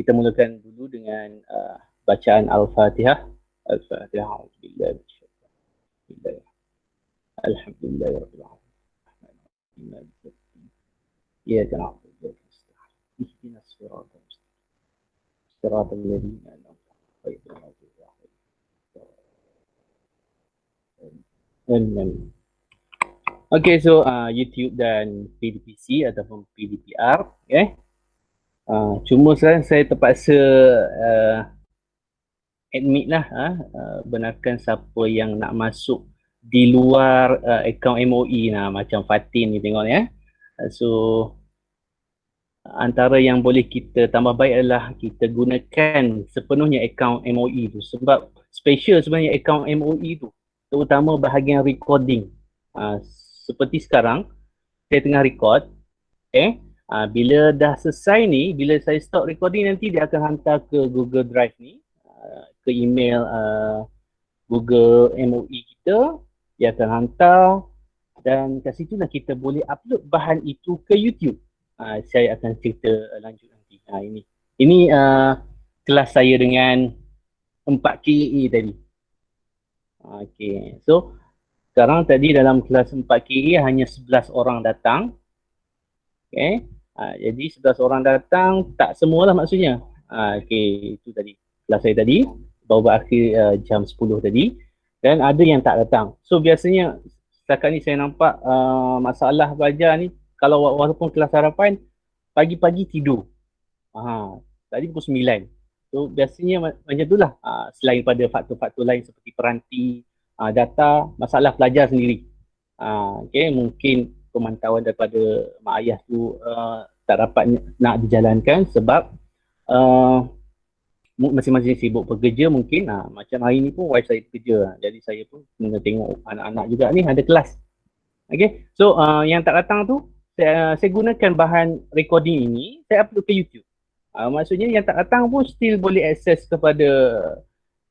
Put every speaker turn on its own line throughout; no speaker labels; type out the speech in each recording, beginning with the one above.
kita mulakan dulu dengan bacaan Al-Fatihah. Al-Fatihah. A'udzubillahi minasyaitonir rajim. Alhamdulillahirabbil alamin. Iyyaka na'budu wa iyyaka nasta'in. Ihdinas siratal mustaqim. Siratal ladzina an'amta 'alaihim ghairil Okay, so YouTube dan PDPC ataupun PDPR, okay. Cuma sekarang saya terpaksa admit lah, benarkan siapa yang nak masuk di luar akaun MOE lah, macam Fatin ni tengok ya. So antara yang boleh kita tambah baik adalah kita gunakan sepenuhnya akaun MOE tu, sebab special sebenarnya akaun MOE tu, terutama bahagian recording. Seperti sekarang saya tengah record, okay. Bila dah selesai ni, bila saya stop recording nanti dia akan hantar ke Google Drive ni, ke email Google MOE kita, dia akan hantar dan kat situ lah kita boleh upload bahan itu ke YouTube. Saya akan cerita lanjut nanti. Ini kelas saya dengan 4KA tadi. Okay, so sekarang tadi dalam kelas 4KA hanya 11 orang datang. Okay, jadi 11 orang datang, tak semualah maksudnya. Okay, itu tadi kelas saya tadi, baru berakhir jam 10 tadi, dan ada yang tak datang. So biasanya setakat ni saya nampak masalah belajar ni, kalau walaupun kelas harapan, pagi-pagi tidur. Tadi pukul 9. So biasanya macam itulah, selain pada faktor-faktor lain seperti peranti, data, masalah pelajar sendiri. Okay, mungkin pemantauan daripada mak ayah tu tak dapat nak dijalankan sebab masing-masing sibuk bekerja mungkin. Macam hari ni pun wife saya bekerja, jadi saya pun kena tengok anak-anak juga ni ada kelas. Okay, so yang tak datang tu saya gunakan bahan recording ini, saya upload ke YouTube. Maksudnya yang tak datang pun still boleh akses kepada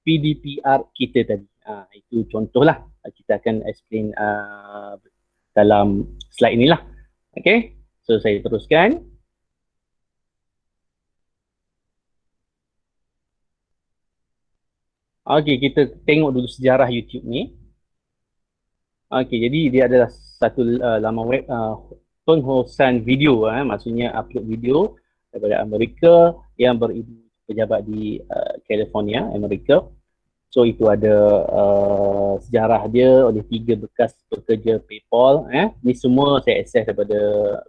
PDPR kita tadi. Itu contohlah, kita akan explain dalam slide inilah. Okay, so saya teruskan. Okay, kita tengok dulu sejarah YouTube ni. Okay, jadi dia adalah satu laman web penghosan video, maksudnya upload video daripada Amerika yang beribu pejabat di California, Amerika. So itu ada sejarah dia oleh 3 bekas pekerja PayPal. Ni semua saya akses daripada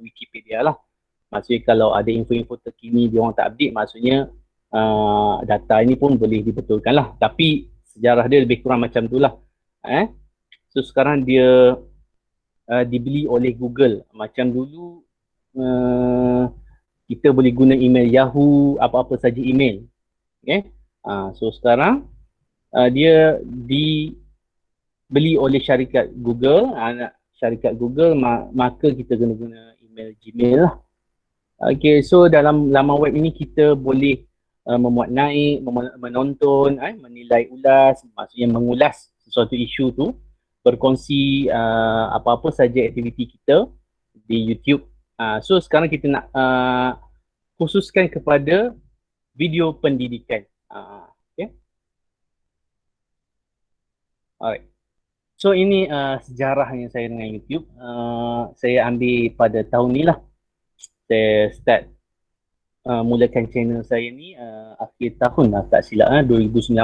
Wikipedia lah. Maksudnya kalau ada info-info terkini dia orang tak update, maksudnya data ini pun boleh dibetulkan lah. Tapi sejarah dia lebih kurang macam tu lah. So sekarang dia dibeli oleh Google. Macam dulu kita boleh guna email Yahoo, apa-apa saja email. Okay. So sekarang dia dibeli oleh syarikat Google. Syarikat Google, maka kita kena guna email Gmail lah. Okay, so dalam laman web ini kita boleh memuat naik, menonton, menilai ulas, maksudnya mengulas sesuatu isu tu, berkongsi apa-apa saja aktiviti kita di YouTube. So sekarang kita nak khususkan kepada video pendidikan. Okay. Alright. So ini sejarahnya saya dengan YouTube. Saya ambil pada tahun ni lah. Saya start mulakan channel saya ni akhir tahun lah, tak silap 2019.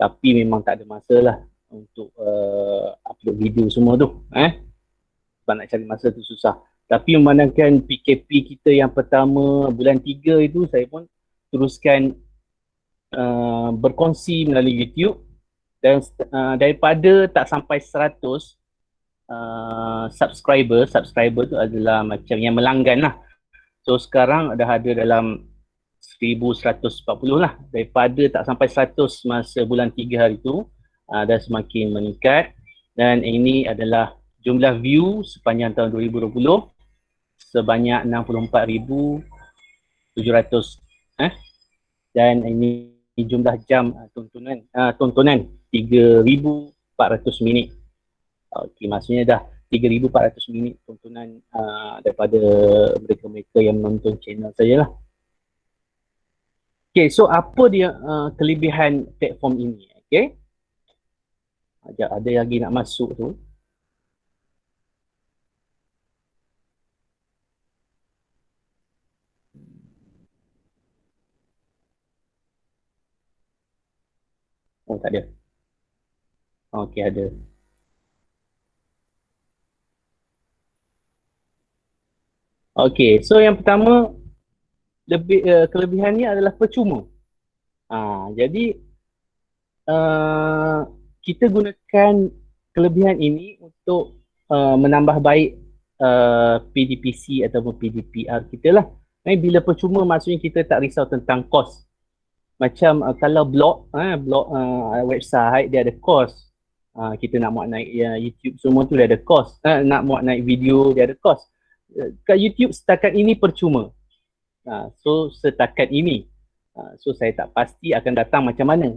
Tapi memang tak ada masa lah untuk upload video semua tu. Sebab nak cari masa tu susah. Tapi memandangkan PKP kita yang pertama bulan 3 itu, saya pun teruskan berkongsi melalui YouTube. Dan daripada tak sampai 100 subscriber tu adalah macam yang melanggan lah. So sekarang dah ada dalam 1140 lah. Daripada tak sampai 100 masa bulan 3 hari tu, dah semakin meningkat. Dan ini adalah jumlah view sepanjang tahun 2020 sebanyak 64,700. Dan ini jumlah jam tontonan 3,400 minit. Okay, maksudnya dah 3,400 minit tontonan daripada mereka-mereka yang menonton channel saya lah. Okay, so apa dia kelebihan platform ini? Okay, ada lagi nak masuk tu. Oh, tak ada. Okay, ada. Okay, so yang pertama, kelebihannya adalah percuma. Jadi uh, kita gunakan kelebihan ini untuk menambah baik PDPC ataupun PDPR kita lah. Bila percuma maksudnya kita tak risau tentang kos. Macam kalau blog website dia ada kos. Kita nak muat naik YouTube semua tu dia ada kos. Nak muat naik video dia ada kos. Kat YouTube setakat ini percuma. So setakat ini. So saya tak pasti akan datang macam mana.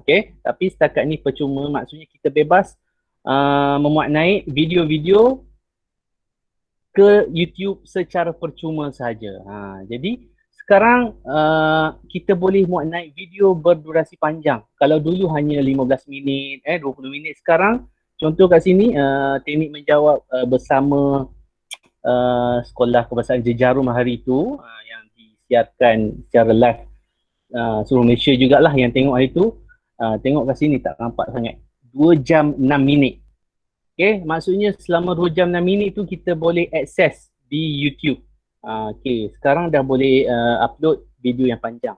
Okay. Tapi setakat ni percuma, maksudnya kita bebas memuat naik video-video ke YouTube secara percuma saja. Jadi sekarang kita boleh muat naik video berdurasi panjang. Kalau dulu hanya 15 minit, 20 minit, sekarang contoh kat sini teknik menjawab bersama sekolah kebahasaan Jejarum hari itu yang disiarkan secara live seluruh Malaysia jugalah yang tengok hari tu. Tengok kat sini tak nampak sangat. 2 jam 6 minit. Okay, maksudnya selama 2 jam 6 minit tu kita boleh akses di YouTube. Okay, sekarang dah boleh upload video yang panjang.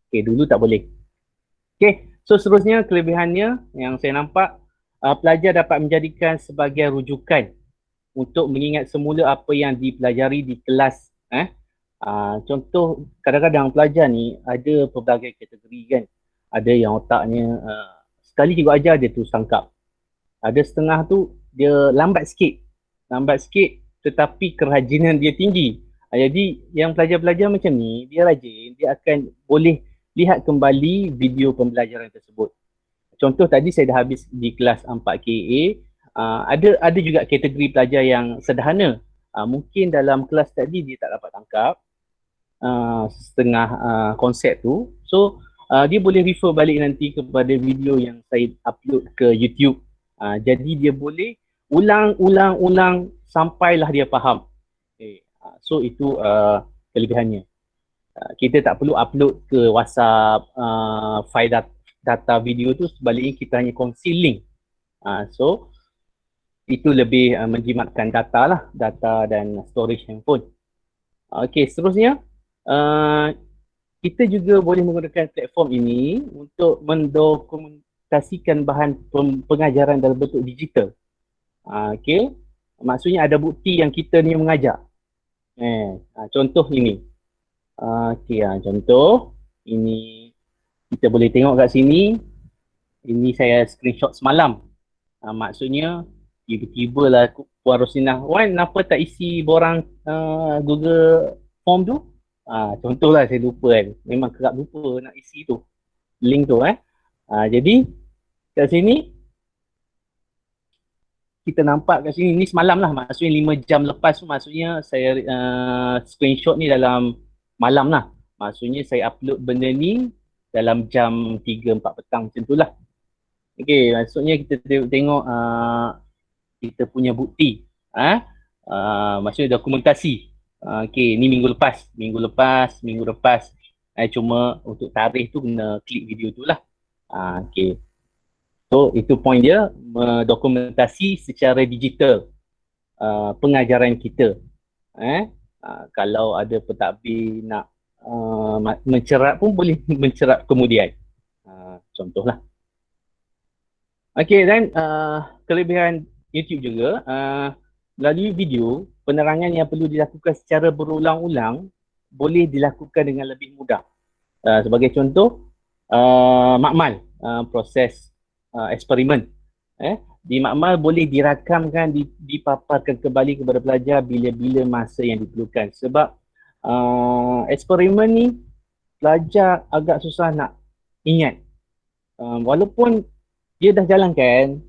Okay, dulu tak boleh. Okay, so seterusnya kelebihannya yang saya nampak, pelajar dapat menjadikan sebagai rujukan untuk mengingat semula apa yang dipelajari di kelas. Contoh kadang-kadang pelajar ni ada pelbagai kategori kan. Ada yang otaknya sekali cikgu ajar dia tu sangkap. Ada setengah tu dia lambat sikit. Lambat sikit tetapi kerajinan dia tinggi. Jadi yang pelajar-pelajar macam ni dia rajin, dia akan boleh lihat kembali video pembelajaran tersebut. Contoh tadi saya dah habis di kelas 4KA, ada juga kategori pelajar yang sederhana. Mungkin dalam kelas tadi dia tak dapat tangkap setengah konsep tu. So dia boleh refer balik nanti kepada video yang saya upload ke YouTube. Jadi dia boleh ulang sampailah dia faham. So itu kelebihannya. Kita tak perlu upload ke WhatsApp file data video tu, sebaliknya kita hanya kongsi link. So itu lebih menjimatkan data lah, data dan storage handphone. Okay, seterusnya kita juga boleh menggunakan platform ini untuk mendokumentasikan bahan pengajaran dalam bentuk digital. Okay, maksudnya ada bukti yang kita ni mengajar. Contoh ini. Okay, contoh ini kita boleh tengok kat sini. Ini saya screenshot semalam. Maksudnya tiba-tiba lah Puan Rosinah, Wan, kenapa tak isi borang Google Form tu? Contohlah saya lupa kan. Memang kerap lupa nak isi tu. Link tu jadi kat sini kita nampak kat sini, ni semalam lah, maksudnya 5 jam lepas tu, maksudnya saya screenshot ni dalam malam lah. Maksudnya saya upload benda ni dalam jam 3-4 petang macam tu lah. Okay, maksudnya kita tengok kita punya bukti. Maksudnya dokumentasi. Okay, ni minggu lepas. Cuma untuk tarikh tu kena klik video tu lah. Okay. So itu point dia, mendokumentasi secara digital pengajaran kita. Kalau ada pentadbir nak mencerap pun boleh mencerap kemudian. Contohlah. Okay, dan kelebihan YouTube juga, melalui video, penerangan yang perlu dilakukan secara berulang-ulang boleh dilakukan dengan lebih mudah. Sebagai contoh, makmal, proses eksperimen. Di makmal boleh dirakamkan, dipaparkan kembali kepada pelajar bila-bila masa yang diperlukan. Sebab eksperimen ni pelajar agak susah nak ingat. Walaupun dia dah jalankan,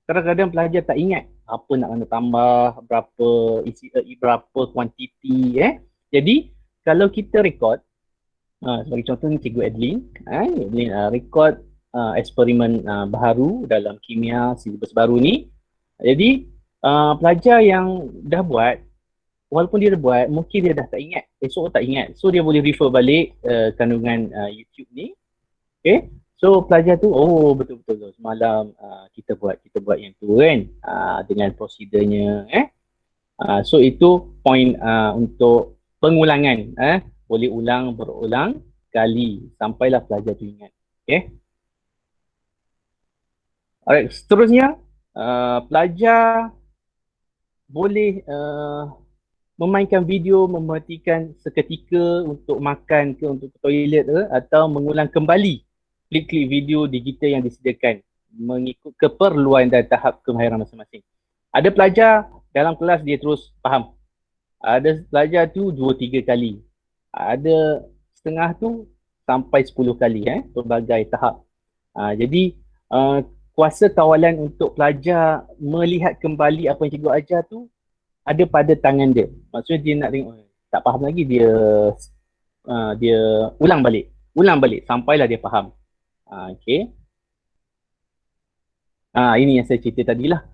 kadang-kadang pelajar tak ingat apa nak kena tambah, berapa isi, berapa kuantiti. Jadi kalau kita record, Sebagai contoh ni Cikgu Adeline. Adeline rekod eksperimen baharu dalam kimia silibus baru ni. Jadi pelajar yang dah buat, walaupun dia dah buat, mungkin dia dah tak ingat, esok tak ingat. So dia boleh refer balik kandungan YouTube ni. Okay. So pelajar tu, oh betul-betul semalam kita buat yang tu kan, dengan prosedurnya. So itu point untuk pengulangan. Boleh ulang berulang kali sampailah pelajar tu ingat. Okay. Alright, seterusnya pelajar boleh memainkan video, memerhatikan seketika untuk makan ke, untuk ke toilet ke, atau mengulang kembali klik-klik video digital yang disediakan mengikut keperluan dan tahap kemahiran masing-masing. Ada pelajar dalam kelas dia terus faham. Ada pelajar tu 2-3 kali. Ada setengah tu sampai 10 kali pelbagai tahap. Jadi kuasa kawalan untuk pelajar melihat kembali apa yang cikgu ajar tu ada pada tangan dia. Maksudnya dia nak tengok, tak faham lagi, dia ulang balik sampailah dia faham. Okay. Ini yang saya cerita tadilah,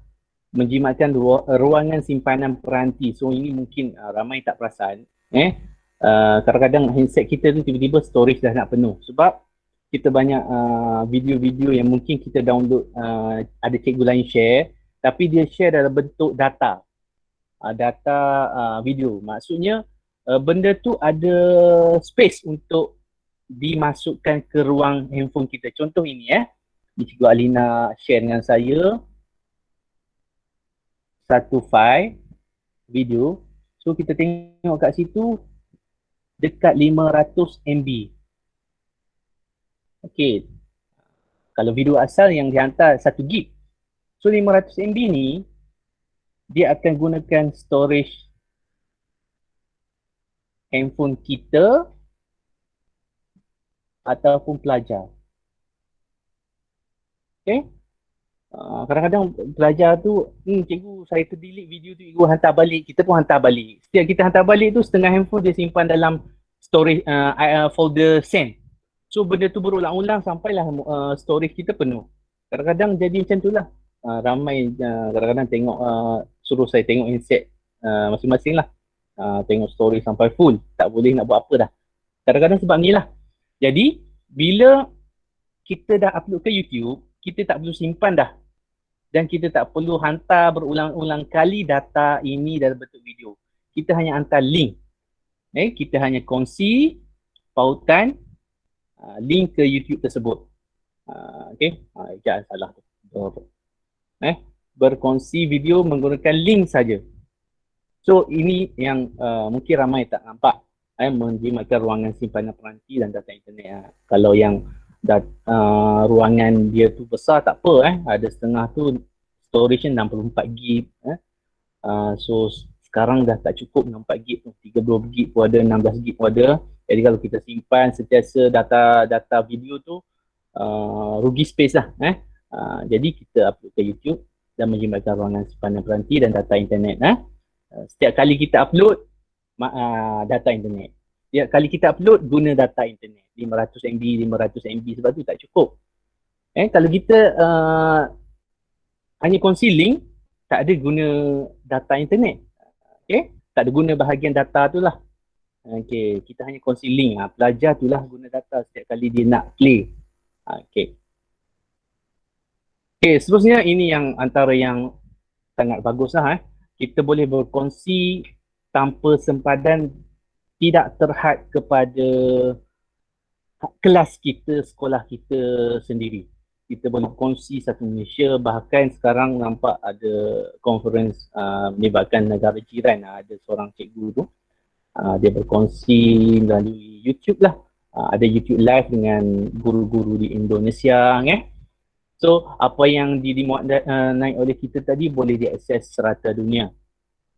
menjimatkan ruangan simpanan peranti. So ini mungkin ramai tak perasan. Kadang-kadang handset kita tu tiba-tiba storage dah nak penuh sebab kita banyak video-video yang mungkin kita download, ada cikgu lain share, tapi dia share dalam bentuk data video. Maksudnya benda tu ada space untuk dimasukkan ke ruang handphone kita. Contoh ini Cikgu Alina share dengan saya satu file video. So kita tengok kat situ dekat 500 MB. Okey. Kalau video asal yang dihantar 1 gig. So 500 MB ni dia akan gunakan storage handphone kita ataupun pelajar. Okay. Kadang-kadang pelajar tu, cikgu saya terdelete video tu, cikgu hantar balik, kita pun hantar balik. Setiap kita hantar balik tu, setengah handphone dia simpan dalam storage folder send. So benda tu berulang-ulang sampailah storage kita penuh. Kadang-kadang jadi macam tu lah. Ramai kadang-kadang tengok, suruh saya tengok handset masing-masing lah. Tengok story sampai full, tak boleh nak buat apa dah. Kadang-kadang sebab ni lah. Jadi bila kita dah upload ke YouTube, kita tak perlu simpan dah, dan kita tak perlu hantar berulang-ulang kali data ini dalam bentuk video. Kita hanya hantar link. Kita hanya kongsi pautan link ke YouTube tersebut. Jangan salah tu. Berkongsi video menggunakan link saja. So ini yang mungkin ramai tak nampak, menjimatkan ruangan simpanan peranti dan data internet. Kalau yang ruangan dia tu besar tak apa, ada setengah tu storage 64 GB. So sekarang dah tak cukup 64 GB tu, 32 GB pun ada, 16 GB pun ada. Jadi kalau kita simpan sentiasa data video tu, rugi space lah. Jadi kita upload ke YouTube dan menjimatkan ruangan simpanan peranti dan data internet. Setiap kali kita upload data internet. Setiap kali kita upload guna data internet. 500 MB, 500 MB, sebab tu tak cukup. Kalau kita hanya kongsi link, tak ada guna data internet. Tak ada guna bahagian data tu lah. Kita hanya kongsi link. Pelajar tu lah guna data setiap kali dia nak play. Seterusnya ini yang antara yang sangat bagus lah. Kita boleh berkongsi tanpa sempadan, tidak terhad kepada kelas kita, sekolah kita sendiri. Kita boleh kongsi satu Malaysia, bahkan sekarang nampak ada conference melibatkan negara jiran. Ada seorang cikgu tu, dia berkongsi melalui YouTube lah. Ada YouTube live dengan guru-guru di Indonesia. So apa yang dimuat naik oleh kita tadi boleh diakses serata dunia.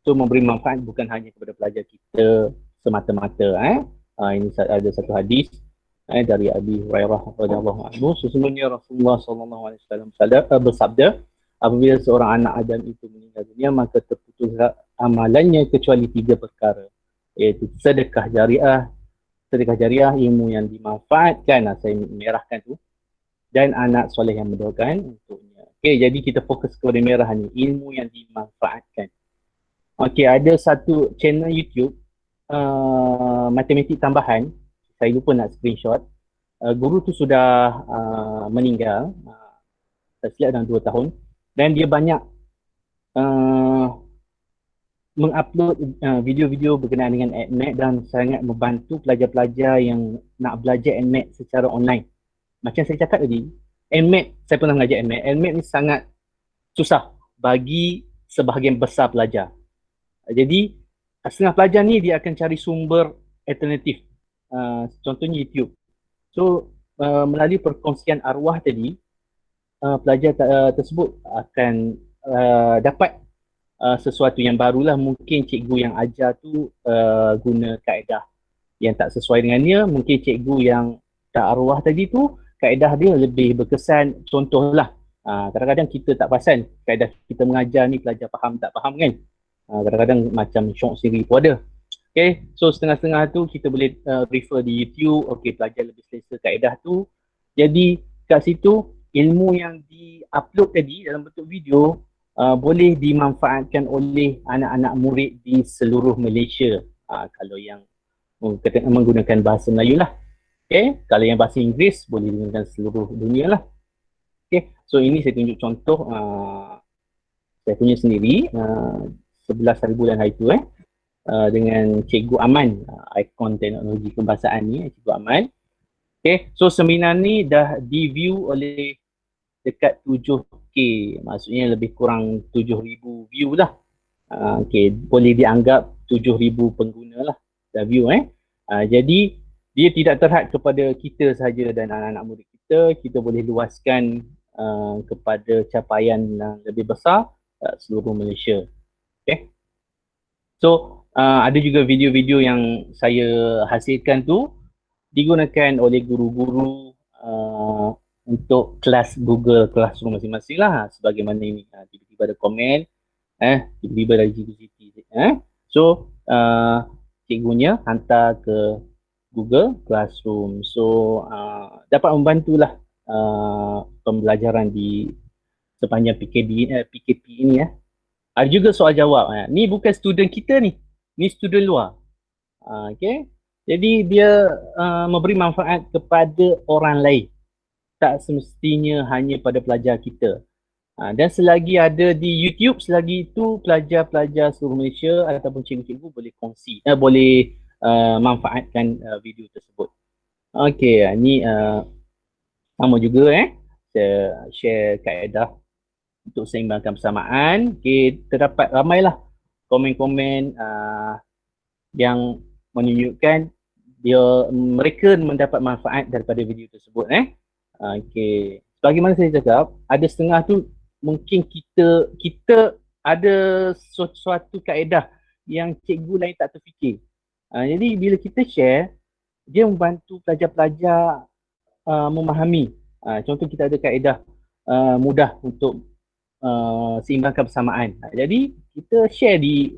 So memberi manfaat bukan hanya kepada pelajar kita semata-mata. Ini ada satu hadis dari Abi Hurairah radhiyallahu anhu, sesungguhnya Rasulullah sallallahu alaihi wasallam bersabda, apabila seorang anak Adam itu meninggal dunia, maka terputus amalannya kecuali 3 perkara, iaitu sedekah jariah, sedekah jariah, ilmu yang dimanfaatkan, saya merahkan tu, dan anak soleh yang mendoakan untuknya. Okey, jadi kita fokus kepada merah ni, ilmu yang dimanfaatkan. Okey, ada satu channel YouTube matematik tambahan, saya lupa nak screenshot. Guru tu sudah meninggal, saya silap dalam 2 tahun, dan dia banyak mengupload video-video berkenaan dengan AdMath dan sangat membantu pelajar-pelajar yang nak belajar AdMath secara online. Macam saya cakap tadi, AdMath, saya pernah mengajar AdMath. AdMath ni sangat susah bagi sebahagian besar pelajar. Jadi, setengah pelajar ni dia akan cari sumber alternatif. Contohnya YouTube. So, melalui perkongsian arwah tadi, pelajar tersebut akan dapat sesuatu yang barulah. Mungkin cikgu yang ajar tu guna kaedah yang tak sesuai dengannya. Mungkin cikgu yang tak arwah tadi tu, kaedah dia lebih berkesan. Contohlah, kadang-kadang kita tak perasan kaedah kita mengajar ni pelajar faham tak faham kan. Kadang-kadang macam syok sendiri pun ada. Okay, so setengah-setengah tu kita boleh refer di YouTube. Okay, pelajar lebih selesa kaedah tu. Jadi kat situ ilmu yang di-upload tadi dalam bentuk video boleh dimanfaatkan oleh anak-anak murid di seluruh Malaysia. Kalau yang menggunakan bahasa Melayu lah. Okay, kalau yang bahasa Inggeris boleh digunakan seluruh dunia lah. Okay, so ini saya tunjuk contoh saya punya sendiri 11 hari bulan hari tu dengan Cikgu Aman, ikon teknologi kebahasaan ni, Cikgu Aman. Okay, so seminar ni dah di-view oleh dekat 7K, maksudnya lebih kurang 7,000 view lah. Okay, boleh dianggap 7,000 pengguna lah dah view jadi dia tidak terhad kepada kita sahaja dan anak-anak murid kita boleh luaskan kepada capaian yang lebih besar seluruh Malaysia. Okay. So ada juga video-video yang saya hasilkan tu digunakan oleh guru-guru untuk kelas Google Classroom masing-masing lah. Sebagaimana ini tiba-tiba ada komen, tiba-tiba dari GBCT. So cikgunya hantar ke Google Classroom. So dapat membantulah pembelajaran di sepanjang PKP ini Ada juga soal jawab. Ni bukan student kita ni student luar. Okay. Jadi dia memberi manfaat kepada orang lain. Tak semestinya hanya pada pelajar kita. Dan selagi ada di YouTube, selagi itu pelajar-pelajar seluruh Malaysia ataupun cikgu-cikgu boleh kongsi, boleh manfaatkan video tersebut. Okay, ni sama juga saya share kaedah untuk seimbangkan persamaan. Okay, terdapat ramailah komen-komen yang menunjukkan mereka mendapat manfaat daripada video tersebut. Okay, sebagaimana saya cakap, ada setengah tu mungkin kita ada suatu kaedah yang cikgu lain tak terfikir. Jadi bila kita share, dia membantu pelajar-pelajar memahami. Contoh kita ada kaedah mudah untuk seimbangkan persamaan. Jadi kita share di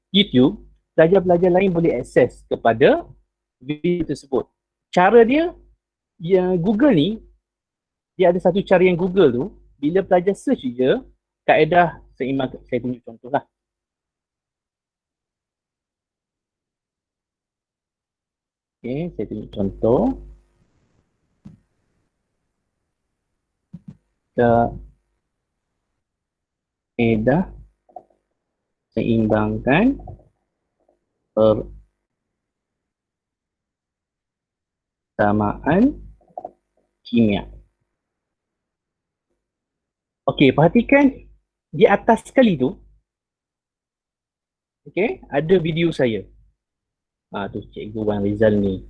YouTube, pelajar-pelajar lain boleh akses kepada video tersebut. Cara dia, Google ni, dia ada satu cara yang Google tu, bila pelajar search je, kaedah seimbang, saya tunjuk contoh lah. Okay, saya tunjuk contoh. Kaedah seimbangkan persamaan kimia. Okey, perhatikan di atas sekali tu. Okey, ada video saya. Tu Cikgu Wan Rizal ni.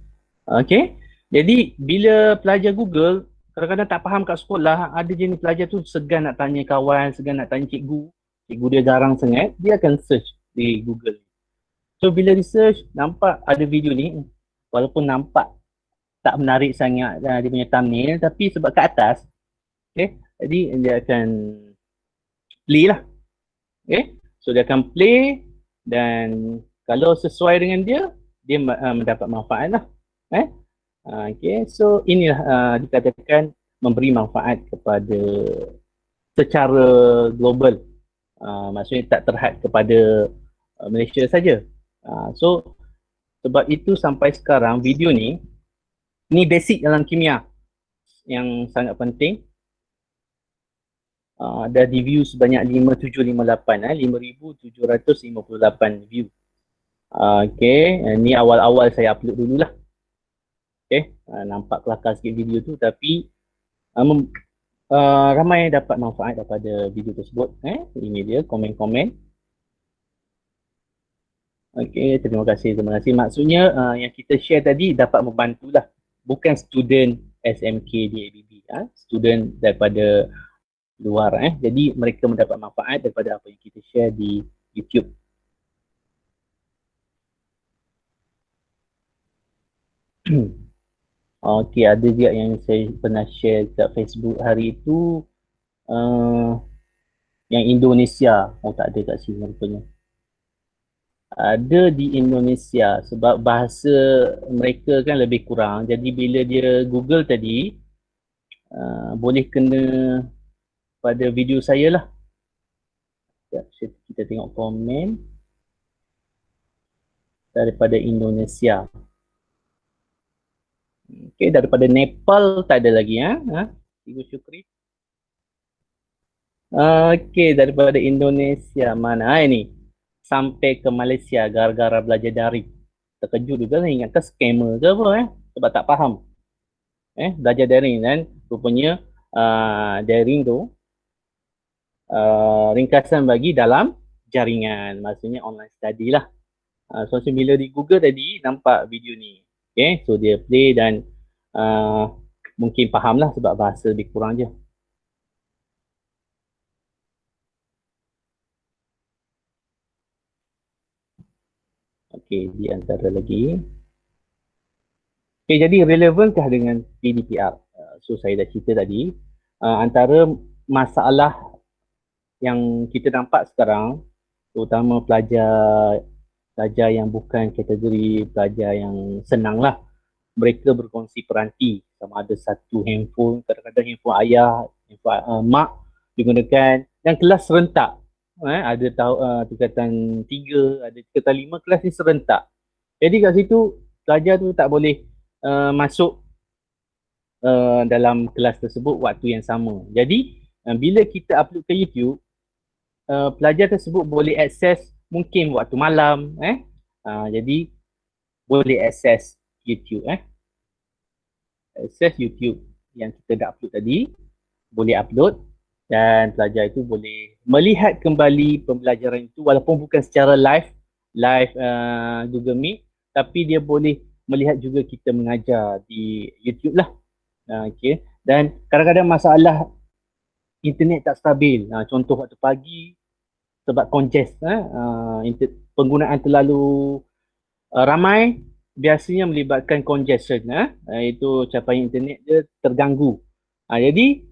Okey. Jadi bila pelajar Google kadang-kadang tak faham kat sekolah, ada jenis pelajar tu segan nak tanya kawan, segan nak tanya cikgu. Cikgu dia jarang sangat, dia akan search di Google. So bila research, nampak ada video ni, walaupun nampak tak menarik sangat dia punya thumbnail, tapi sebab kat atas, okay, jadi dia akan play lah. Okay, so dia akan play dan kalau sesuai dengan dia, dia mendapat manfaat lah. Okay, so inilah dikatakan memberi manfaat kepada secara global. Maksudnya tak terhad kepada Malaysia saja. So sebab itu sampai sekarang video ni basic dalam kimia yang sangat penting. Dah di view sebanyak 5758, 5758 view. Okay, ni awal-awal saya upload dululah. Okay, nampak kelakar sikit video tu, tapi ramai dapat manfaat daripada video tersebut. Ini dia komen-komen. Okay, terima kasih. Maksudnya yang kita share tadi dapat membantulah. Bukan student SMK DABB, student daripada luar. Jadi mereka mendapat manfaat daripada apa yang kita share di YouTube. Okay, ada juga yang saya pernah share kat Facebook hari itu, yang Indonesia. Tak ada kat sini rupanya. Ada di Indonesia sebab bahasa mereka kan lebih kurang. Jadi bila dia Google tadi, boleh kena pada video saya lah. Kita tengok komen daripada Indonesia. Okay, daripada Nepal tak ada lagi. Cikgu Syukri. Okay, daripada Indonesia mana ini? Sampai ke Malaysia gara-gara belajar daring. Terkejut juga lah, ingatkan scammer ke apa sebab tak faham. Belajar daring, dan rupanya daring tu ringkasan bagi dalam jaringan, maksudnya online study lah. So bila di Google tadi nampak video ni. Okay, so dia play dan mungkin faham lah sebab bahasa lebih kurang je. Okay, di antara lagi. Okay, jadi relevankah dengan PDPR? So saya dah cerita tadi, antara masalah yang kita nampak sekarang, terutama pelajar yang bukan kategori pelajar yang senang lah, mereka berkongsi peranti, sama ada satu handphone, kadang-kadang handphone ayah, handphone mak digunakan, dan kelas serentak. Ada tingkatan 3, ada tingkatan 5, kelas ni serentak. Jadi kat situ pelajar tu tak boleh masuk dalam kelas tersebut waktu yang sama. Jadi bila kita upload ke YouTube, pelajar tersebut boleh akses mungkin waktu malam. Jadi boleh akses YouTube. Akses YouTube yang kita dah upload tadi, boleh upload, dan pelajar itu boleh melihat kembali pembelajaran itu walaupun bukan secara live Google Meet, tapi dia boleh melihat juga kita mengajar di YouTube lah. Okay. Dan kadang-kadang masalah internet tak stabil. Contoh waktu pagi sebab congest, penggunaan terlalu ramai biasanya melibatkan congestion, iaitu capaian internet dia terganggu. Jadi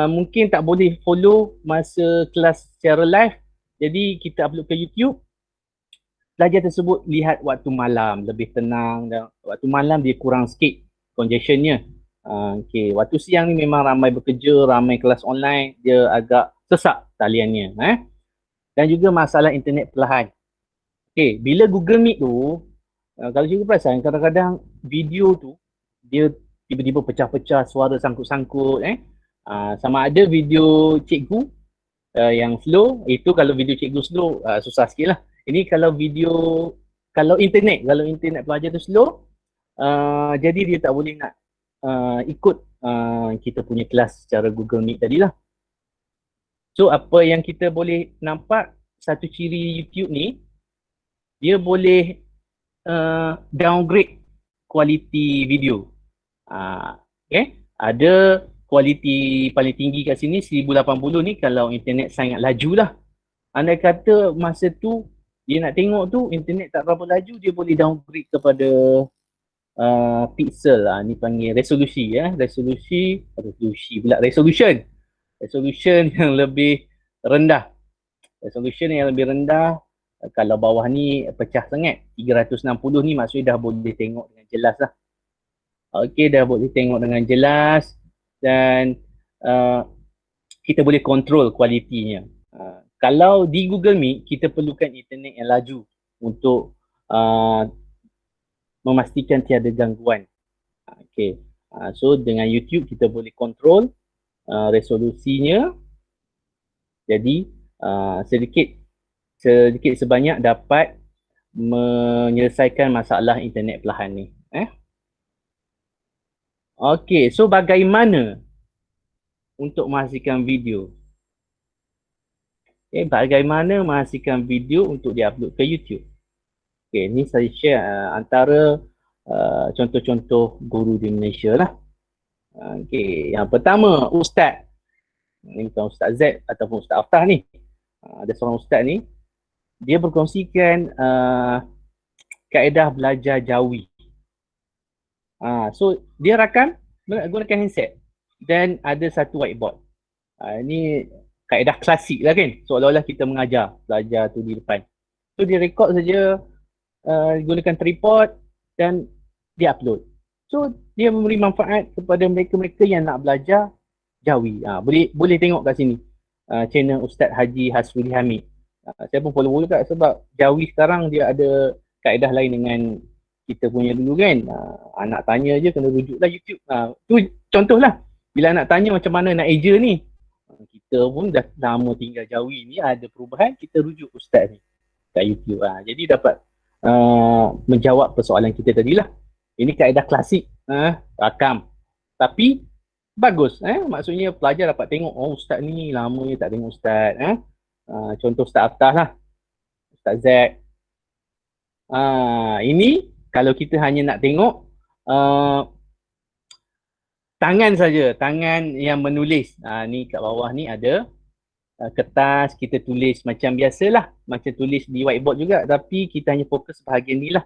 mungkin tak boleh follow masa kelas secara live, jadi kita upload ke YouTube. Pelajar tersebut lihat waktu malam lebih tenang, dan waktu malam dia kurang sikit congestionnya. Okay. Waktu siang ni memang ramai bekerja, ramai kelas online, dia agak sesak taliannya. Dan juga masalah internet perlahan. Okay. Bila Google Meet tu, kalau cikgu perasan, kadang-kadang video tu dia tiba-tiba pecah-pecah, suara sangkut-sangkut. Sama ada video cikgu yang slow, itu kalau video cikgu slow susah sikit lah. Ini kalau internet pelajar tu slow, jadi dia tak boleh nak ikut kita punya kelas secara Google Meet tadi lah. So apa yang kita boleh nampak, satu ciri YouTube ni, dia boleh downgrade kualiti video. Okay, ada kualiti paling tinggi kat sini 1080 ni kalau internet sangat laju lah. Andai kata masa tu dia nak tengok tu internet tak berapa laju, dia boleh downgrade kepada pixel lah. Ni panggil resolusi. Resolution yang lebih rendah. Kalau bawah ni pecah sangat, 360 ni maksudnya dah boleh tengok dengan jelas lah. Okey, dah boleh tengok dengan jelas dan uh, kita boleh kontrol kualitinya. Kalau di Google Meet, kita perlukan internet yang laju untuk memastikan tiada gangguan. Okey, so dengan YouTube kita boleh kontrol resolusinya, jadi sedikit sebanyak dapat menyelesaikan masalah internet perlahan ni. Okey, so bagaimana untuk menghasilkan video? Bagaimana menghasilkan video untuk diupload ke YouTube? Ni saya share antara contoh-contoh guru di Malaysia lah. Yang pertama, Ustaz. Ini bukan Ustaz Z ataupun Ustaz Aftah ni. Ada seorang Ustaz ni, dia berkongsikan kaedah belajar Jawi. So, dia rakam menggunakan handset dan ada satu whiteboard. Ini kaedah klasik lah kan, seolah-olah kita mengajar pelajar tu di depan. So, dia rekod saja gunakan tripod dan dia upload. So, dia memberi manfaat kepada mereka-mereka yang nak belajar Jawi. Boleh tengok kat sini channel Ustaz Haji Hasruli Hamid. Saya pun follow juga sebab Jawi sekarang dia ada kaedah lain dengan kita punya dulu kan. Anak tanya je kena rujuklah YouTube. Tu contohlah. Bila anak tanya macam mana nak eja ni, kita pun dah lama tinggal Jawi ni, ada perubahan, kita rujuk Ustaz ni kat YouTube. Jadi dapat menjawab persoalan kita tadilah. Ini kaedah klasik, rakam. Tapi bagus, maksudnya pelajar dapat tengok, oh Ustaz ni lama ni tak tengok Ustaz. Contoh Ustaz Aftah lah, Ustaz Z. Ini kalau kita hanya nak tengok tangan saja, tangan yang menulis. Ni kat bawah ni ada kertas, kita tulis macam biasalah, macam tulis di whiteboard juga, tapi kita hanya fokus bahagian ni lah.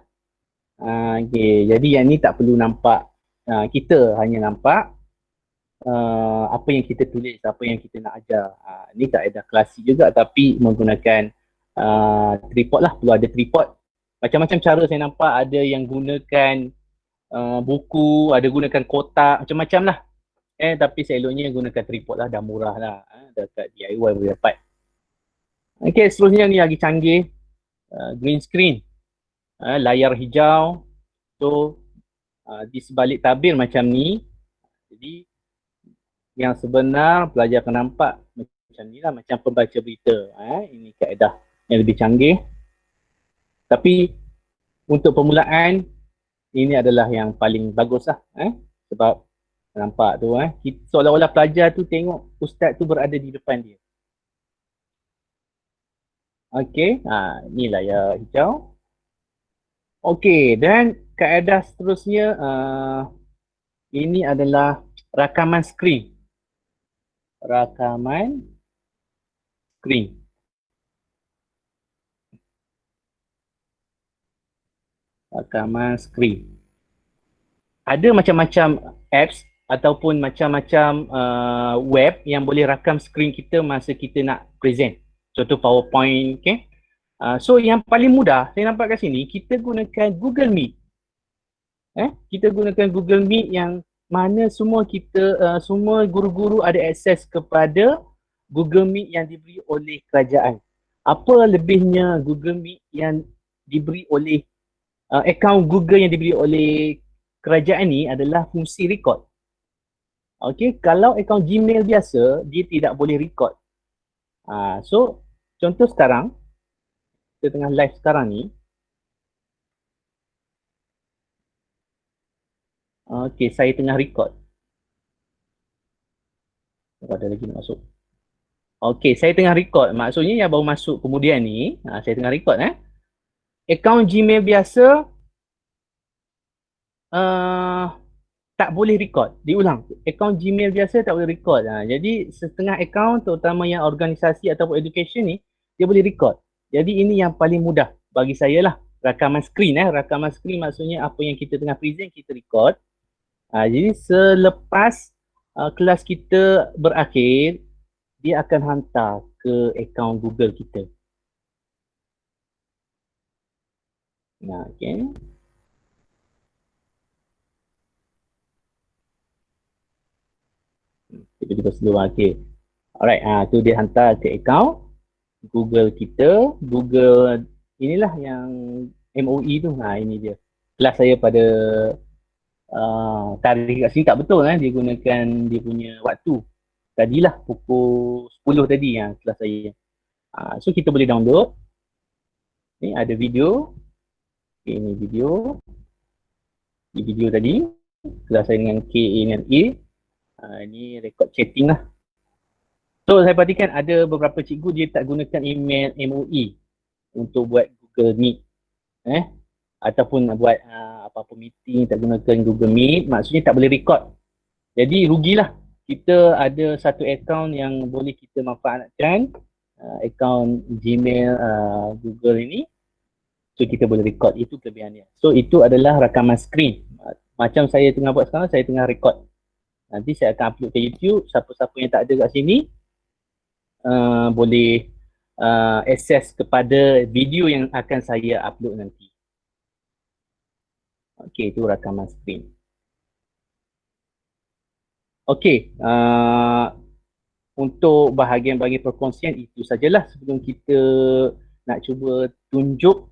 Jadi yang ni tak perlu nampak, kita hanya nampak apa yang kita tulis, apa yang kita nak ajar. Ni kaedah klasik juga tapi menggunakan tripod lah, perlu ada tripod. Macam-macam cara saya nampak, ada yang gunakan buku, ada gunakan kotak, macam-macam lah. Tapi seeloknya gunakan tripod lah, dah murah lah. Dekat DIY boleh dapat. Okay, seterusnya ni lagi canggih. Green screen. Layar hijau. So, di sebalik tabir macam ni. Jadi, yang sebenar pelajar akan nampak macam ni lah, macam pembaca berita. Ini kaedah yang lebih canggih. Tapi, untuk permulaan, ini adalah yang paling bagus lah. Sebab, nampak tu seolah-olah pelajar tu tengok ustaz tu berada di depan dia. Okey, ni layar hijau. Okey, dan kaedah seterusnya ini adalah rakaman skrin. Rakaman skrin. Rakaman skrin. Ada macam-macam apps ataupun macam-macam web yang boleh rakam skrin kita masa kita nak present. Contoh PowerPoint, okay? So yang paling mudah, saya nampak kat sini, kita gunakan Google Meet. Kita gunakan Google Meet yang mana semua semua guru-guru ada akses kepada Google Meet yang diberi oleh kerajaan. Apa lebihnya Google Meet yang diberi oleh akaun Google yang diberi oleh kerajaan ni adalah fungsi record. Okey, kalau akaun Gmail biasa, dia tidak boleh record. So, contoh sekarang, kita tengah live sekarang ni. Okey, saya tengah record. Ada lagi nak masuk. Okey, saya tengah record. Maksudnya yang baru masuk kemudian ni, saya tengah record. Akaun Gmail biasa, tak boleh record. Diulang. Akaun Gmail biasa tak boleh record. Jadi setengah akaun terutama yang organisasi ataupun education ni, dia boleh record. Jadi ini yang paling mudah bagi saya lah. Rakaman skrin. Rakaman skrin maksudnya apa yang kita tengah present, kita record. Jadi selepas kelas kita berakhir, dia akan hantar ke akaun Google kita. Okay. Tiba-tiba slow. Okay. Alright, tu dia hantar ke akaun Google kita. Google inilah yang MOE tu. Ini dia. Kelas saya pada tarik kat sini tak betul dia gunakan dia punya waktu. Tadilah pukul 10 tadi kelas saya. So kita boleh download. Ni ada video. Okay, ini video. Ini video tadi. Kelas saya dengan K, A dengan A. Ini rekod chatting lah. So saya perhatikan ada beberapa cikgu dia tak gunakan email MOE untuk buat Google Meet. Ataupun buat apa-apa meeting tak gunakan Google Meet, maksudnya tak boleh record. Jadi rugilah. Kita ada satu akaun yang boleh kita manfaatkan, akaun Gmail Google ini. So kita boleh record, itu kelebihannya. So itu adalah rakaman skrin. Macam saya tengah buat sekarang, saya tengah record. Nanti saya akan upload ke YouTube. Siapa-siapa yang tak ada kat sini boleh akses kepada video yang akan saya upload nanti. Okey, itu rakaman skrin. Okey, untuk bahagian-bahagian perkongsian itu sajalah sebelum kita nak cuba tunjuk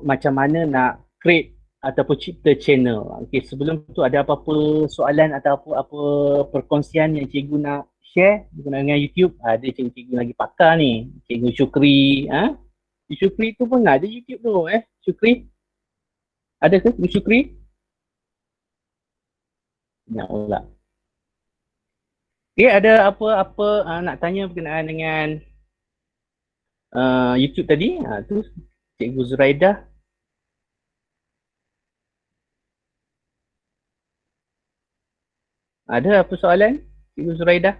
macam mana nak create ataupun cipta channel. Okey, sebelum tu ada apa-apa soalan atau apa perkongsian yang cikgu nak share dengan YouTube? Ada cikgu lagi pakar ni, Cikgu Syukri. Syukri tu pun ada YouTube tu Syukri? Ada ke Cikgu Syukri? Ya Allah. Okay, ada apa-apa nak tanya berkenaan dengan YouTube tadi? Tu Cikgu Zuraidah. Ada apa soalan Cikgu Zuraidah?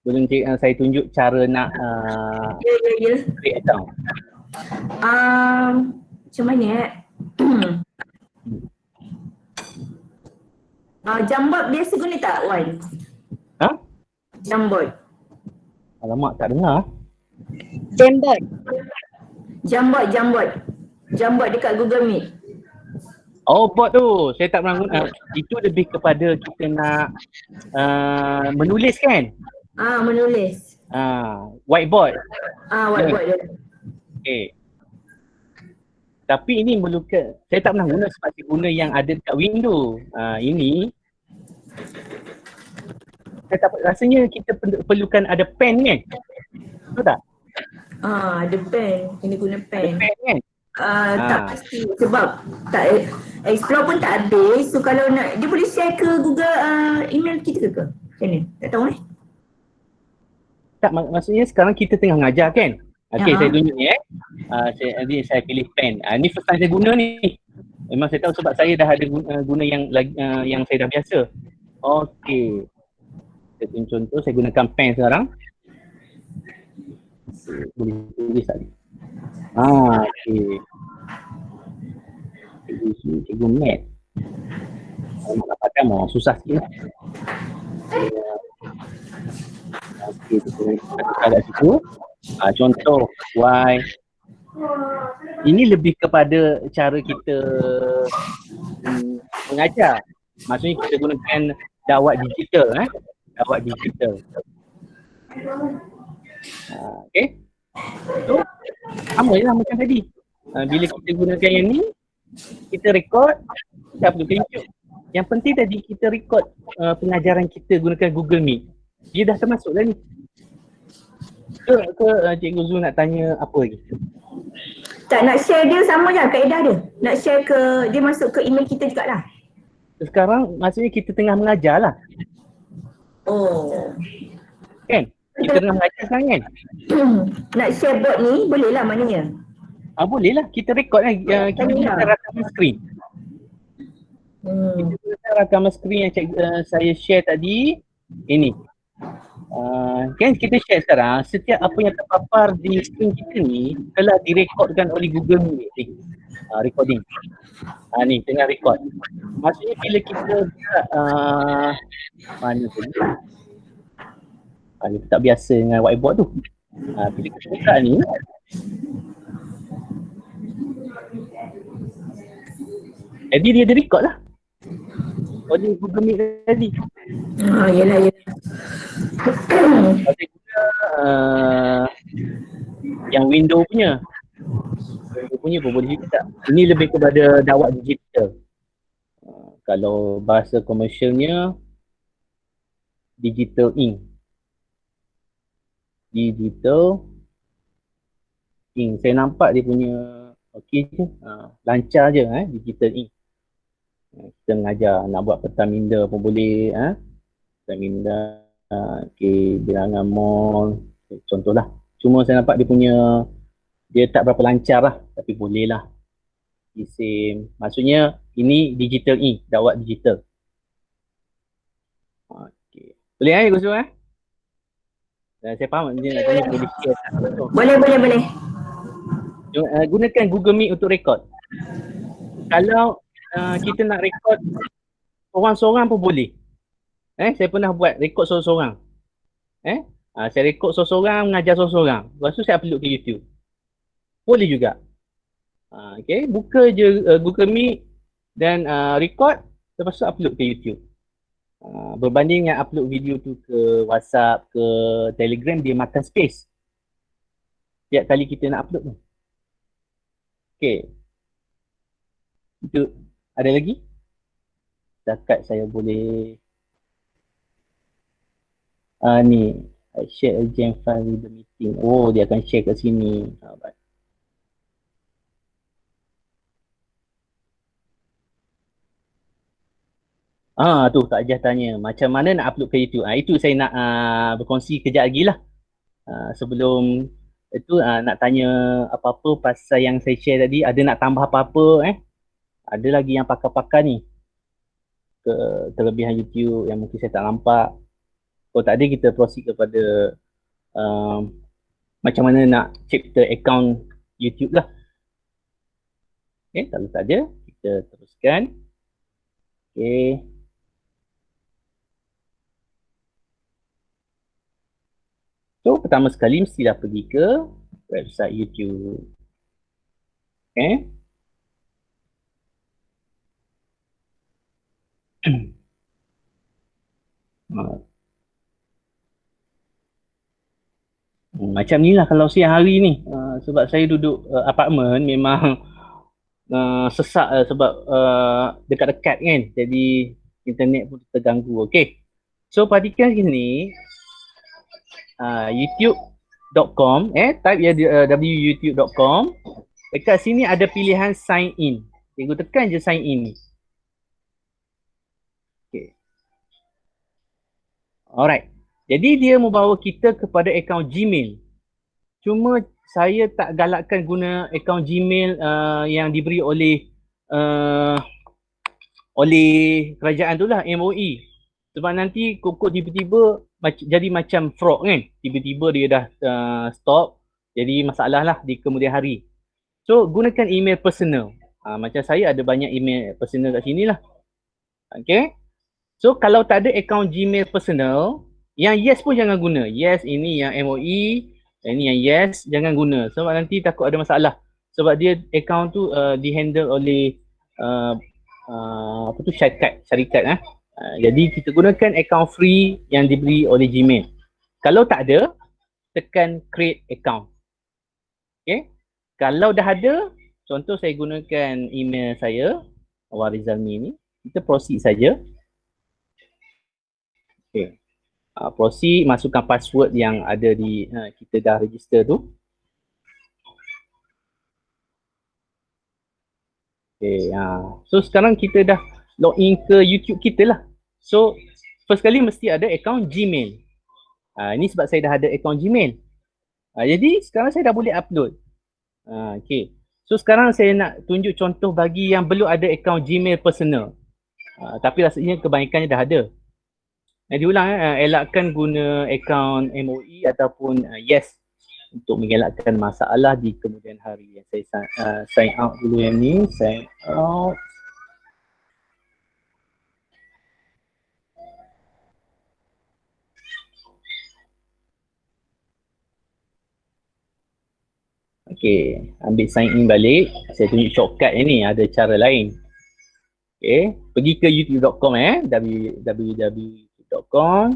Belum saya tunjuk cara nak create account.
Macam mana Jamboard biasa guna tak, Wan? Jamboard.
Alamak, tak dengar.
Jamboard dekat Google Meet.
Oh, bot tu. Saya tak pernah guna. Itu lebih kepada kita nak menulis kan?
Menulis.
Whiteboard.
Whiteboard dia.
Okay. Tapi ini memerlukan, saya tak pernah guna sebab saya guna yang ada dekat window. Ini saya tak, rasanya kita perlukan ada pen kan? Betul tak?
Ada pen. Kena guna pen.
Ada pen kan?
Tak pasti sebab tak explore pun tak habis. So kalau nak, dia boleh share ke Google email kita ke? Macam mana? Tak tahu
Tak, maksudnya sekarang kita tengah mengajar kan? Okay, saya tunjuk ni saya pilih pen. Ni first time saya guna ni. Memang saya tahu sebab saya dah ada guna yang saya dah biasa. Okay. Saya tunjuk contoh, saya gunakan pen sekarang. Boleh tulis tadi. Okay. Cikgu Mat. Kalau nak pakai susah sikit. Okay, kita kat situ. Contoh Y. Ini lebih kepada cara kita mengajar. Maksudnya kita gunakan dakwah digital. Dakwah digital. Okay. So, sama je lah macam tadi. Bila kita gunakan yang ni, kita record, kita upload ke YouTube. Yang penting tadi kita record pengajaran kita gunakan Google Meet. Dia dah termasuk dah ni. Ke Cikgu Zul nak tanya apa lagi?
Tak, nak share dia sama je kaedah dia. Nak share ke, dia masuk ke email kita juga lah.
Sekarang maksudnya kita tengah mengajar lah.
Oh.
Kan? Kita tengah mengajar sekarang kan?
Nak share board ni boleh lah maknanya?
Boleh lah. Kita record lah. Kita gunakan rakaman skrin. Kita gunakan rakaman skrin yang saya share tadi. Ini. Kan kita share sekarang, setiap apa yang terpapar di skrin kita ni telah direkodkan oleh Google Meet ni. Recording. Ni tengah record. Maksudnya bila kita mana tu? Kita tak biasa dengan whiteboard tu. Bila kita buka ni, Jadi dia record lah. Oleh Google Meet tadi.
Yelah.
Saya guna yang window punya. Window punya pun boleh juga. Ini lebih kepada dakwah digital. Kalau bahasa komersialnya digital ink. Digital ink. Saya nampak dia punya okey je. Lancar je digital ink. Kita mengajar nak buat peta minda pun boleh. Peta minda. Okay, bilangan mall. Contohlah. Cuma saya nampak dia punya dia tak berapa lancar lah. Tapi boleh lah. Isim. Maksudnya ini digital ink. Dakwah digital. Okay. Boleh Gus Zul saya faham dia nak tanya boleh share tak?
Boleh.
Gunakan Google Meet untuk rekod. Kalau kita nak rekod seorang-seorang pun boleh. Saya pernah buat rekod seorang-seorang. Saya rekod seorang-seorang, mengajar seorang-seorang. Lepas tu saya upload ke YouTube. Boleh juga. Okay, buka je Google Meet dan rekod, lepas tu upload ke YouTube. Berbanding dengan upload video tu ke WhatsApp, ke Telegram, dia makan space. Tiap kali kita nak upload tu. Okay. Itu ada lagi? Setakat saya boleh ni I share a jam file with the meeting. Oh, dia akan share kat sini. Tu Kak Jah tanya macam mana nak upload ke YouTube. Itu saya nak berkongsi kejap lagi lah. Sebelum itu nak tanya apa-apa pasal yang saya share tadi. Ada nak tambah apa-apa Ada lagi yang pakar-pakar ni ke kelebihan YouTube yang mungkin saya tak nampak. Kalau tak ada, kita proceed kepada macam mana nak cipta account YouTube lah. Okay, kalau tak ada, kita teruskan. Okay. So, pertama sekali mestilah pergi ke website YouTube. Okay. Macam ni lah kalau siang hari ni. Sebab saya duduk apartmen memang sesak sebab dekat-dekat kan. Jadi internet pun terganggu. Okay. So, perhatikan sini. youtube.com type ya www.youtube.com. Dekat sini ada pilihan sign in. Cikgu tekan je sign in ni. Okay. Alright. Jadi dia membawa kita kepada akaun Gmail. Cuma saya tak galakkan guna akaun Gmail yang diberi oleh kerajaan tu lah, MOE. Sebab nanti kok tiba-tiba jadi macam fraud kan. Tiba-tiba dia dah stop. Jadi masalah lah di kemudian hari. So gunakan email personal. Macam saya ada banyak email personal kat sini lah. Okay. So kalau tak ada akaun Gmail personal, yang yes pun jangan guna. Yes ini yang MOE, ini yang yes jangan guna. Sebab nanti takut ada masalah. Sebab dia akaun tu dihandle oleh syarikat. Jadi kita gunakan akaun free yang diberi oleh Gmail. Kalau tak ada, tekan create account. Okay. Kalau dah ada, contoh saya gunakan email saya, Warizalmi ni, kita proceed saja. Okay. Proceed, masukkan password yang ada di kita dah register tu. Okay. So sekarang kita dah login ke YouTube kita lah. So first kali mesti ada akaun Gmail. Ini sebab saya dah ada akaun Gmail. Jadi sekarang saya dah boleh upload. Okay. So sekarang saya nak tunjuk contoh bagi yang belum ada akaun Gmail personal. Tapi rasanya kebanyakannya dah ada. Diulang elakkan guna akaun MOE ataupun yes untuk mengelakkan masalah di kemudian hari. Saya sign out dulu yang ni, sign out. Okay, ambil sign in balik. Saya tunjuk shortcut ni, ada cara lain. Pergi ke youtube.com www.youtube.com.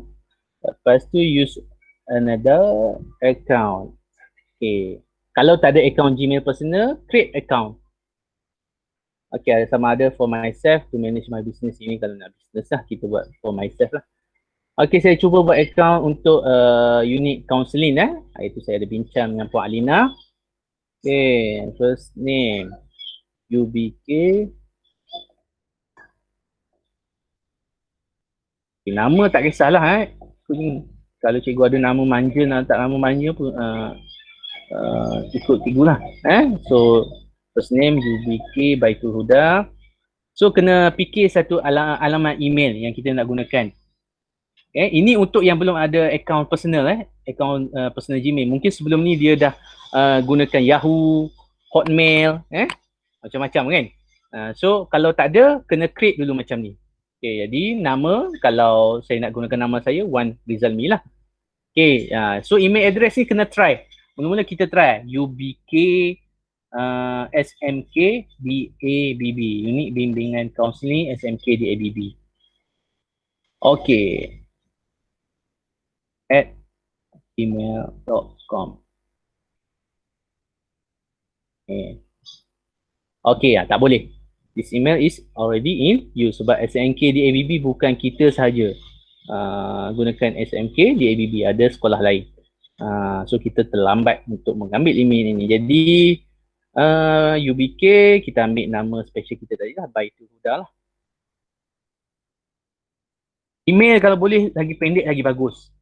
Lepas tu use another account. Kalau tak ada account Gmail personal, create account. Sama ada for myself to manage my business ini. Kalau nak business lah, kita buat for myself lah. Saya cuba buat account untuk unit counselling Itu saya ada bincang dengan Puan Alina. First name UBK. Nama tak kisahlah Kalau cikgu ada nama manja tak nama manja pun ikut cikgu lah. So first name UBK Baitul Huda. So kena fikir satu alamat email yang kita nak gunakan. Ini untuk yang belum ada account personal account personal Gmail. Mungkin sebelum ni dia dah gunakan Yahoo, Hotmail, macam-macam kan. So kalau tak ada, kena create dulu macam ni. Jadi nama, kalau saya nak gunakan nama saya, Wan Rizal Mi lah. So email address ni kena try. Mula-mula kita try UBK SMK DABB, Unit Bimbingan Kaunseling SMK DABB. At gmail.com. Tak boleh. This email is already in use sebab SMK DABB bukan kita sahaja gunakan SMK DABB, ada sekolah lain. So kita terlambat untuk mengambil email ini. Jadi UBK kita ambil nama special kita tadi lah, Baitul Huda lah. Email kalau boleh lagi pendek lagi bagus.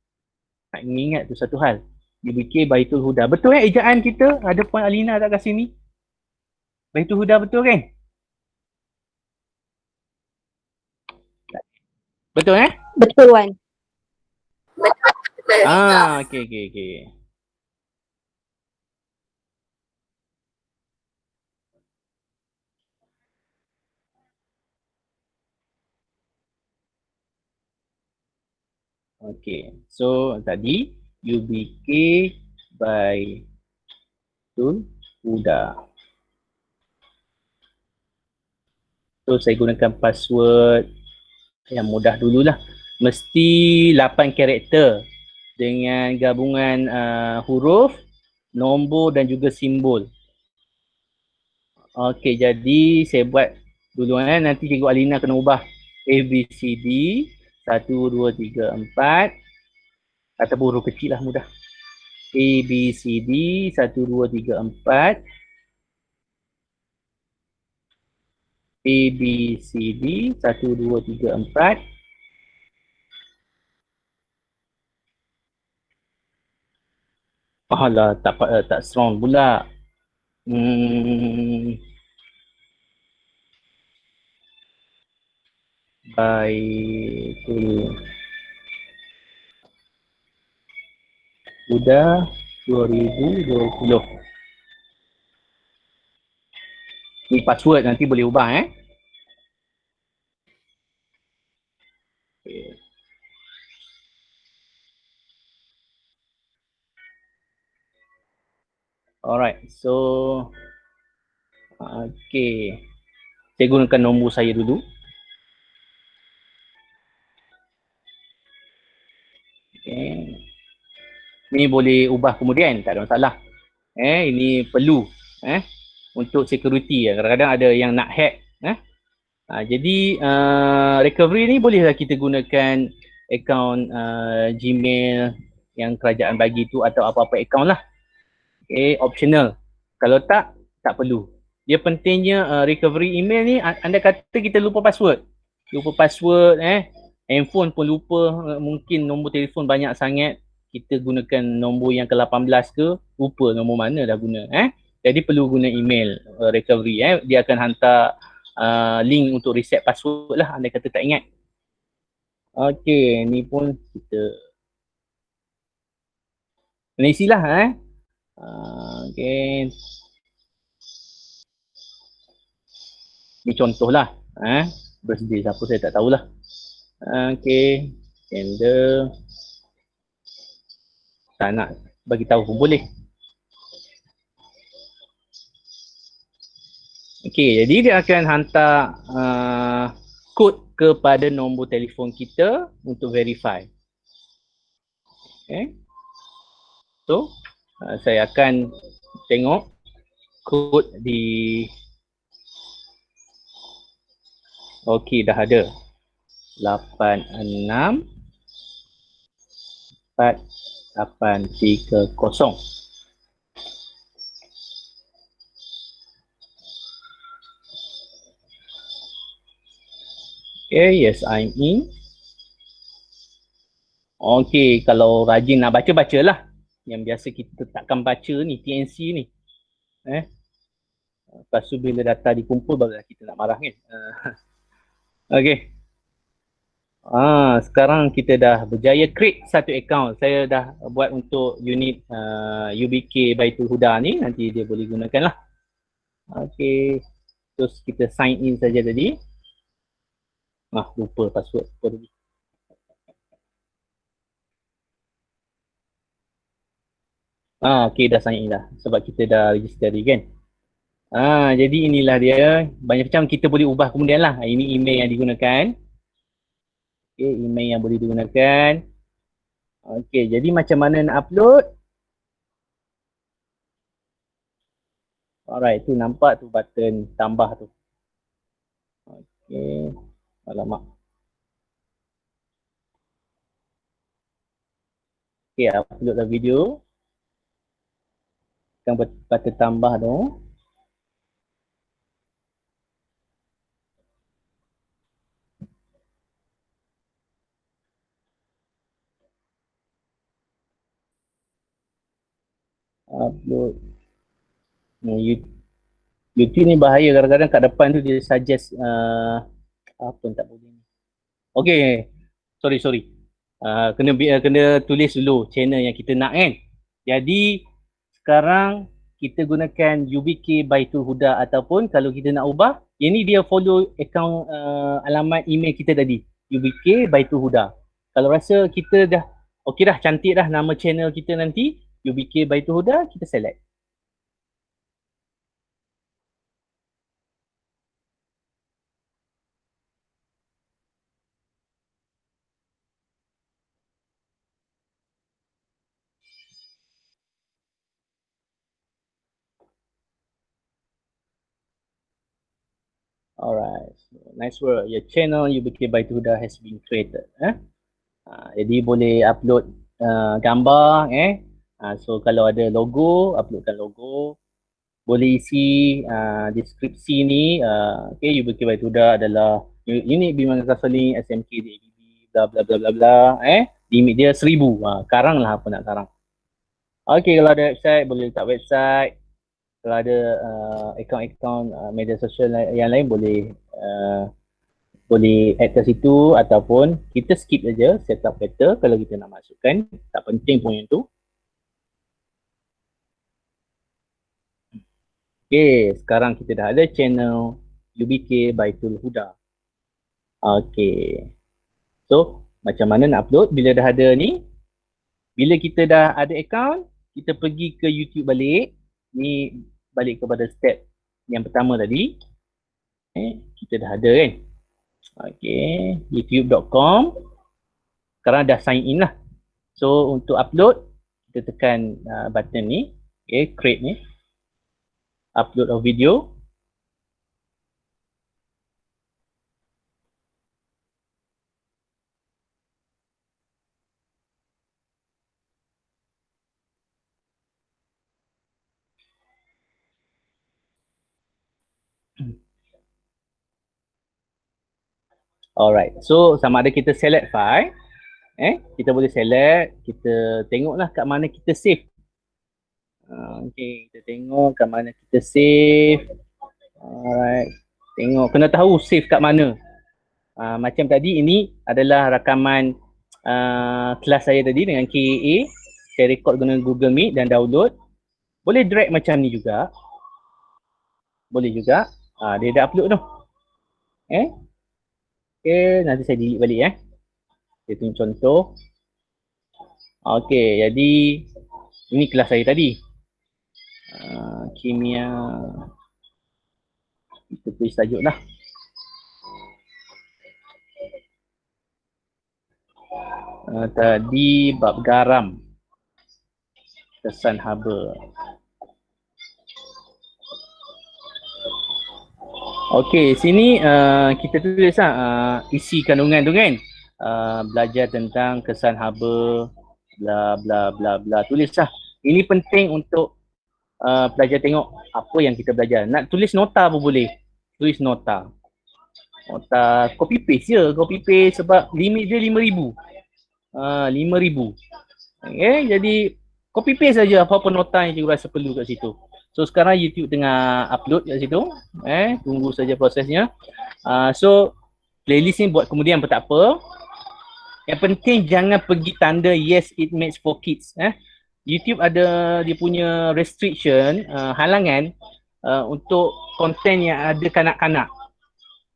Nak ingat tu satu hal. UBK Baitul Huda. Betul ejaan kita? Ada Puan Alina tak kat sini? Baitul Huda betul kan? Betul
Betul Wan.
Okey. So tadi UBK Baitul Huda. So saya gunakan password yang mudah dululah. Mesti 8 karakter dengan gabungan huruf, nombor dan juga simbol. Jadi saya buat dulu nanti Cikgu Alina kena ubah ABCD 1 2 3 4 ataupun huruf kecil lah, mudah. ABCD 1 2 3 4 ABCD 1 2 3 4 Alah, tak strong pula. Baitul Huda 2020. Ni password, nanti boleh ubah Alright, so saya gunakan nombor saya dulu. Ni boleh ubah kemudian, tak ada masalah. Ini perlu untuk security. Kadang-kadang ada yang nak hack. Jadi recovery ni bolehlah kita gunakan akaun Gmail yang kerajaan bagi tu atau apa-apa akaun lah. Optional. Kalau tak perlu. Dia pentingnya recovery email ni, anda kata kita lupa password. Handphone pun lupa, mungkin nombor telefon banyak sangat. Kita gunakan nombor yang ke-18 ke, lupa nombor mana dah guna. Jadi perlu guna email recovery. Dia akan hantar link untuk reset password lah, anda kata tak ingat. Ni pun kita kena isilah ni contoh lah. Birthday siapa saya tak tahulah. Calendar. Tak nak bagi tahu pun boleh. Okey, jadi dia akan hantar kod kepada nombor telefon kita untuk verify. Okay. So, saya akan tengok kod di okey, dah ada 864830. Okay, yes, I'm in. Okay, kalau rajin nak baca, bacalah. Yang biasa kita takkan baca ni, TNC ni. Lepas tu bila data dikumpul, barulah kita nak marah kan. Okay. Sekarang kita dah berjaya create satu account. Saya dah buat untuk unit UBK Baitul Huda ni. Nanti dia boleh gunakan lah. Okay. Terus kita sign in saja tadi. Lupa password tadi. Okay, dah sign in dah. Sebab kita dah register tadi kan. Jadi inilah dia. Banyak macam kita boleh ubah kemudian lah. Ini email yang digunakan. Okay, email yang boleh digunakan. Okay, jadi macam mana nak upload? Alright, tu nampak tu button tambah tu. Okay, alamak. Okay, upload lah video. Yang button tambah tu. Upload. YouTube ni bahaya, kadang-kadang kat depan tu dia suggest apa tak boleh. Okay, sorry. Kena tulis dulu channel yang kita nak kan. Jadi sekarang kita gunakan UBK Baitul Huda, ataupun kalau kita nak ubah, ini dia follow account alamat email kita tadi, UBK Baitul Huda. Kalau rasa kita dah okey dah, cantik dah nama channel kita nanti, UBK Baitul Huda, kita select. Alright, nice work. Your channel UBK Baitul Huda has been created. Jadi boleh upload gambar. So kalau ada logo, uploadkan logo. Boleh isi deskripsi ni. Okay, UBK Baitul Huda adalah unit bimbingan kaunseling SMK DABB bla bla bla bla bla. Limit dia 1000. Karang lah apa nak karang. Okay, kalau ada website, boleh letak website. Kalau ada akaun-akaun media sosial yang lain, boleh add ke situ, ataupun kita skip saja setup letter kalau kita nak masukkan. Tak penting pun yang tu. Okay, sekarang kita dah ada channel UBK Baitul Huda. Okay. So, macam mana nak upload bila dah ada ni? Bila kita dah ada account, kita pergi ke YouTube balik. Ni balik kepada step yang pertama tadi. Kita dah ada kan? Okay, youtube.com. Sekarang dah sign in lah. So, untuk upload, kita tekan button ni. Okay, create ni. Upload of video. Alright, so sama ada kita select file. Kita boleh select, kita tengoklah kat mana kita save. Okay, kita tengok kat mana kita save. Alright, tengok, kena tahu save kat mana. Macam tadi, ini adalah rakaman kelas saya tadi dengan KAA. Saya record guna Google Meet dan download. Boleh drag macam ni juga. Boleh juga. Dia dah upload tu. Okay, nanti saya delete balik Saya tunjuk contoh. Okay, jadi ini kelas saya tadi. Kimia. Kita tulis tajuk lah. Tadi bab garam, kesan haba. Okey, sini kita tulis isi kandungan tu kan. Belajar tentang kesan haba, bla bla bla bla. Tulis lah. Ini penting untuk pelajar tengok apa yang kita belajar. Nak tulis nota pun boleh. Tulis nota. Nota copy paste je, copy paste sebab limit dia 5,000. 5,000. Okay, jadi copy paste saja apa-apa nota yang cikgu rasa perlu kat situ. So sekarang YouTube tengah upload kat situ. Tunggu saja prosesnya. So playlist ni buat kemudian pun tak apa. Yang penting jangan pergi tanda yes it makes for kids. YouTube ada dia punya restriction, halangan untuk konten yang ada kanak-kanak.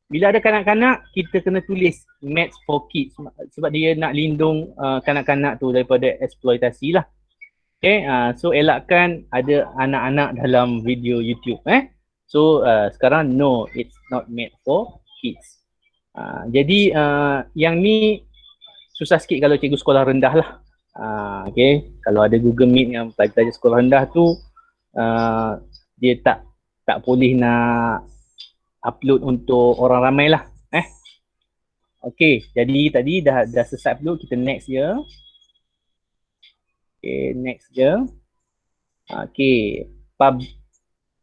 Bila ada kanak-kanak, kita kena tulis maths for kids sebab dia nak lindung kanak-kanak tu daripada eksploitasi lah. Okay, so elakkan ada anak-anak dalam video YouTube. So sekarang no, it's not made for kids. Jadi yang ni susah sikit kalau cikgu sekolah rendah lah. Okay, kalau ada Google Meet yang pelajar sekolah rendah tu dia tak boleh nak upload untuk orang ramai lah. Okay, jadi tadi dah selesai upload, kita next je. Okay, next je. Okay,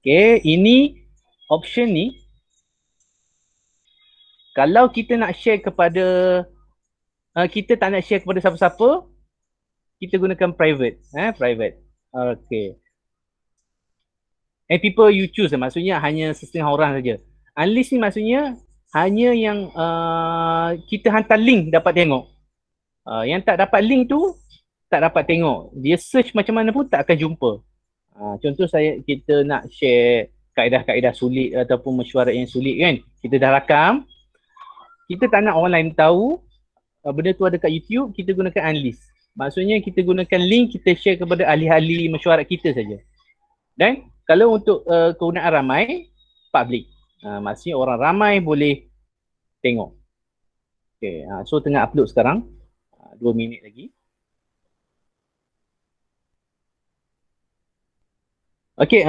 okay, ini option ni kalau kita nak share kepada kita tak nak share kepada siapa-siapa, kita gunakan private. Private. Okay. And people you choose, maksudnya hanya setengah orang saja. Unlist ni maksudnya hanya yang kita hantar link dapat tengok. Yang tak dapat link tu tak dapat tengok. Dia search macam mana pun tak akan jumpa. Contoh kita nak share kaedah-kaedah sulit ataupun mesyuarat yang sulit kan. Kita dah rakam. Kita tak nak orang lain tahu benda tu ada kat YouTube, kita gunakan unlist. Maksudnya kita gunakan link, kita share kepada ahli-ahli mesyuarat kita saja. Dan kalau untuk kegunaan ramai, public. Maksudnya orang ramai boleh tengok. Okay, so tengah upload sekarang. 2 minit lagi. Okay,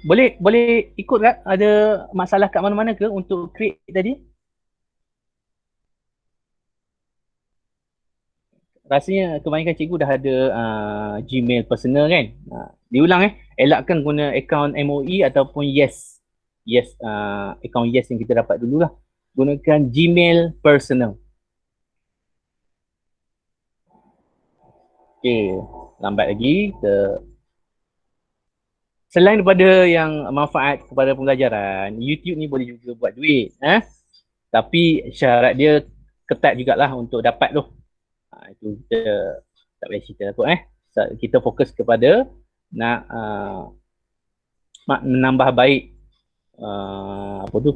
boleh ikut tak? Ada masalah kat mana-mana ke untuk create tadi? Rasanya kebanyakan cikgu dah ada Gmail personal kan. Diulang elakkan guna akaun MOE ataupun Yes. Yes, akaun Yes yang kita dapat dulu lah. Gunakan Gmail personal. Okay, lambat lagi. Selain daripada yang manfaat kepada pembelajaran, YouTube ni boleh juga buat duit. Tapi syarat dia ketat jugalah untuk dapat tu. Itu kita tak boleh cerita kot. Kita fokus kepada nak menambah baik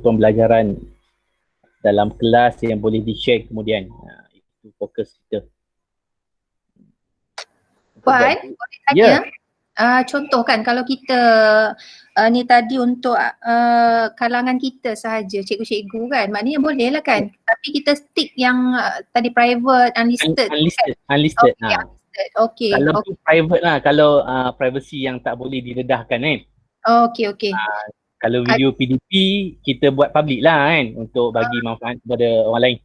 pembelajaran dalam kelas yang boleh di-share kemudian. Itu fokus kita.
Puan, boleh tanya? Contoh kan kalau kita ni tadi untuk kalangan kita sahaja, cikgu-cikgu kan, maknanya boleh lah kan, tapi kita stick yang tadi private, unlisted.
Unlisted.
Okay.
Kalau private lah, kalau privacy yang tak boleh diredahkan kan.
Okay.
Kalau video PDP, kita buat public lah kan, untuk bagi manfaat kepada orang lain.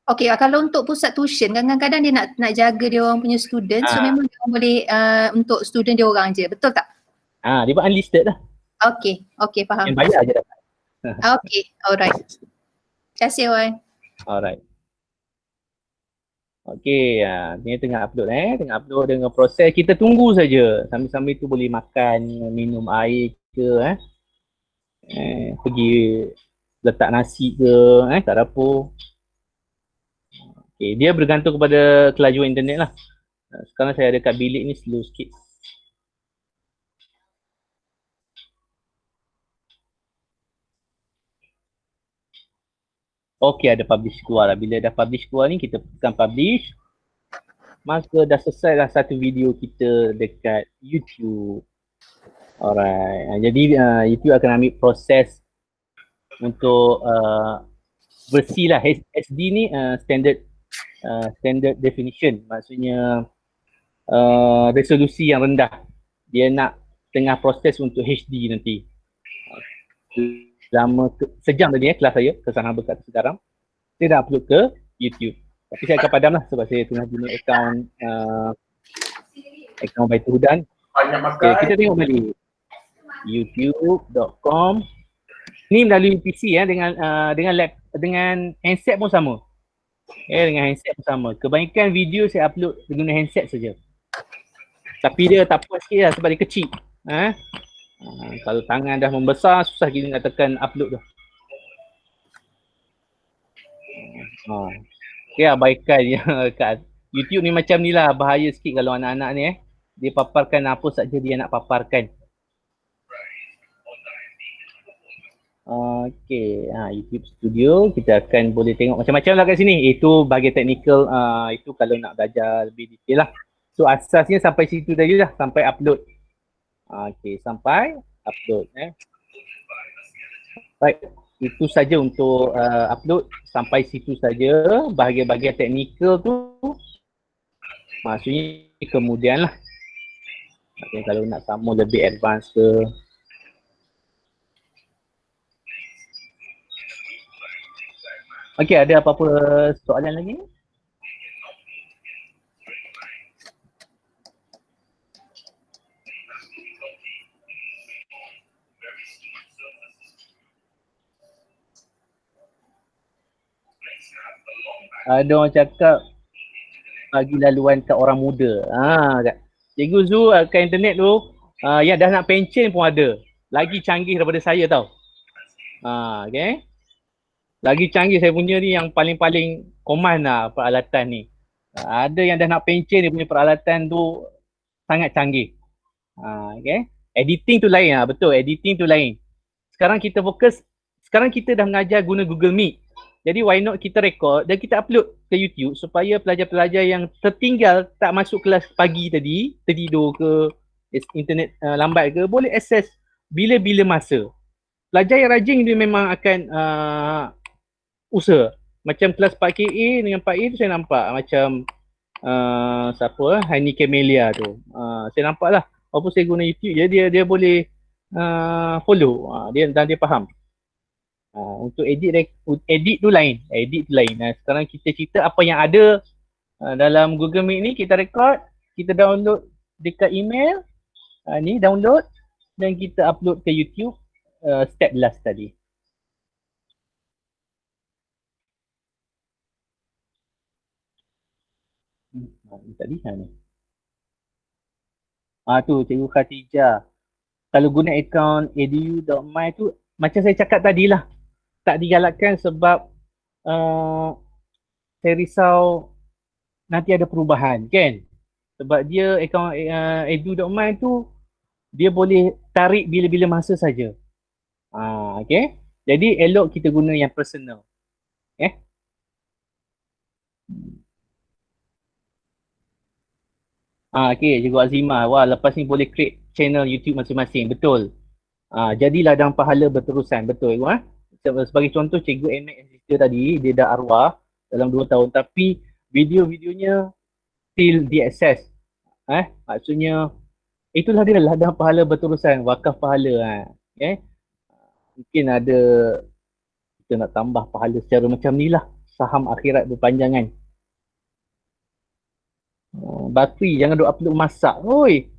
Okay, kalau untuk pusat tuition, kadang-kadang dia nak jaga dia orang punya student, so memang dia orang boleh untuk student dia orang je, betul tak?
Dia buat unlisted lah.
Okay, faham.
Yang bayar je dapat.
Okay, alright. Terima kasih, Wan.
Alright. Okay, dia tengah upload tengah upload dengan proses, kita tunggu saja. Sambil-sambil tu boleh makan, minum air ke pergi letak nasi ke kat dapur. Okay, dia bergantung kepada kelajuan internet lah. Sekarang saya ada kat bilik ni slow sikit. Okay, ada publish keluar lah. Bila dah publish keluar ni, kita tekan publish. Maka dah selesai lah satu video kita dekat YouTube. Alright. Jadi YouTube akan ambil proses untuk versi lah. SD ni standard definition, maksudnya resolusi yang rendah. Dia nak tengah proses untuk HD nanti. Selama sejam tadi kelas saya kesana berkat sekarang, saya dah upload ke YouTube. Tapi saya akan padam lah sebab saya tengah guna akaun Baitul Hudan. Okay, kita tengok balik youtube.com. Ni melalui PC dengan handset pun sama. Dengan handset pun sama. Kebanyakan video saya upload guna handset saja. Tapi dia tak puas sikit lah sebab dia kecil. Kalau tangan dah membesar, susah kita nak tekan upload tu. Okay, abaikan kat YouTube ni macam ni lah, bahaya sikit kalau anak-anak ni dia paparkan apa saja dia nak paparkan. Okay, YouTube Studio kita akan boleh tengok macam-macam lah kat sini. Itu bagi technical, itu kalau nak belajar lebih detail lah. So asasnya sampai situ tadi lah, sampai upload. Okay, sampai upload. Baik, itu saja untuk upload, sampai situ saja. Bahagian-bahagian technical tu maksudnya kemudian lah. Okay, kalau nak sambung lebih advance ke. Okay, ada apa-apa soalan lagi? Ada orang cakap bagi laluan kat orang muda. Cikgu Zu kat internet tu yang dah nak pencen pun ada. Lagi canggih daripada saya tau. Okay. Lagi canggih saya punya ni yang paling-paling command lah peralatan ni. Ada yang dah nak pencen dia punya peralatan tu sangat canggih. Okay. Editing tu lain lah, betul, editing tu lain. Sekarang kita fokus, sekarang kita dah mengajar guna Google Meet. Jadi why not kita record dan kita upload ke YouTube supaya pelajar-pelajar yang tertinggal tak masuk kelas pagi tadi, tertidur ke, internet lambat ke, boleh akses bila-bila masa. Pelajar yang rajin dia memang akan usaha. Macam kelas Pak KA dengan Pak A tu saya nampak macam siapa Hani Camelia tu. Saya nampak lah walaupun saya guna YouTube dia boleh follow, dia faham. Untuk edit tu lain. Sekarang kita cerita apa yang ada dalam Google Meet ni, kita record, kita download dekat email, ni download dan kita upload ke YouTube step last tadi. Tadi mana? Tu Cikgu Khatijah. Kalau guna akaun edu.my tu macam saya cakap tadi lah, tak digalakkan sebab saya risau nanti ada perubahan kan. Sebab dia akaun edu.my tu dia boleh tarik bila-bila masa saja. Okay. Jadi elok kita guna yang personal. Okay, Cikgu Azimah. Wah, lepas ni boleh create channel YouTube masing-masing. Betul. Jadilah ladang pahala berterusan. Betul, Cikgu. Sebagai contoh, Cikgu MX yang tadi, dia dah arwah dalam 2 tahun. Tapi video-videonya still diakses. Maksudnya, itulah dia ladang pahala berterusan. Wakaf pahala. Mungkin ada, kita nak tambah pahala secara macam ni lah. Saham akhirat berpanjangan. Bateri jangan duk upload masak. Oi,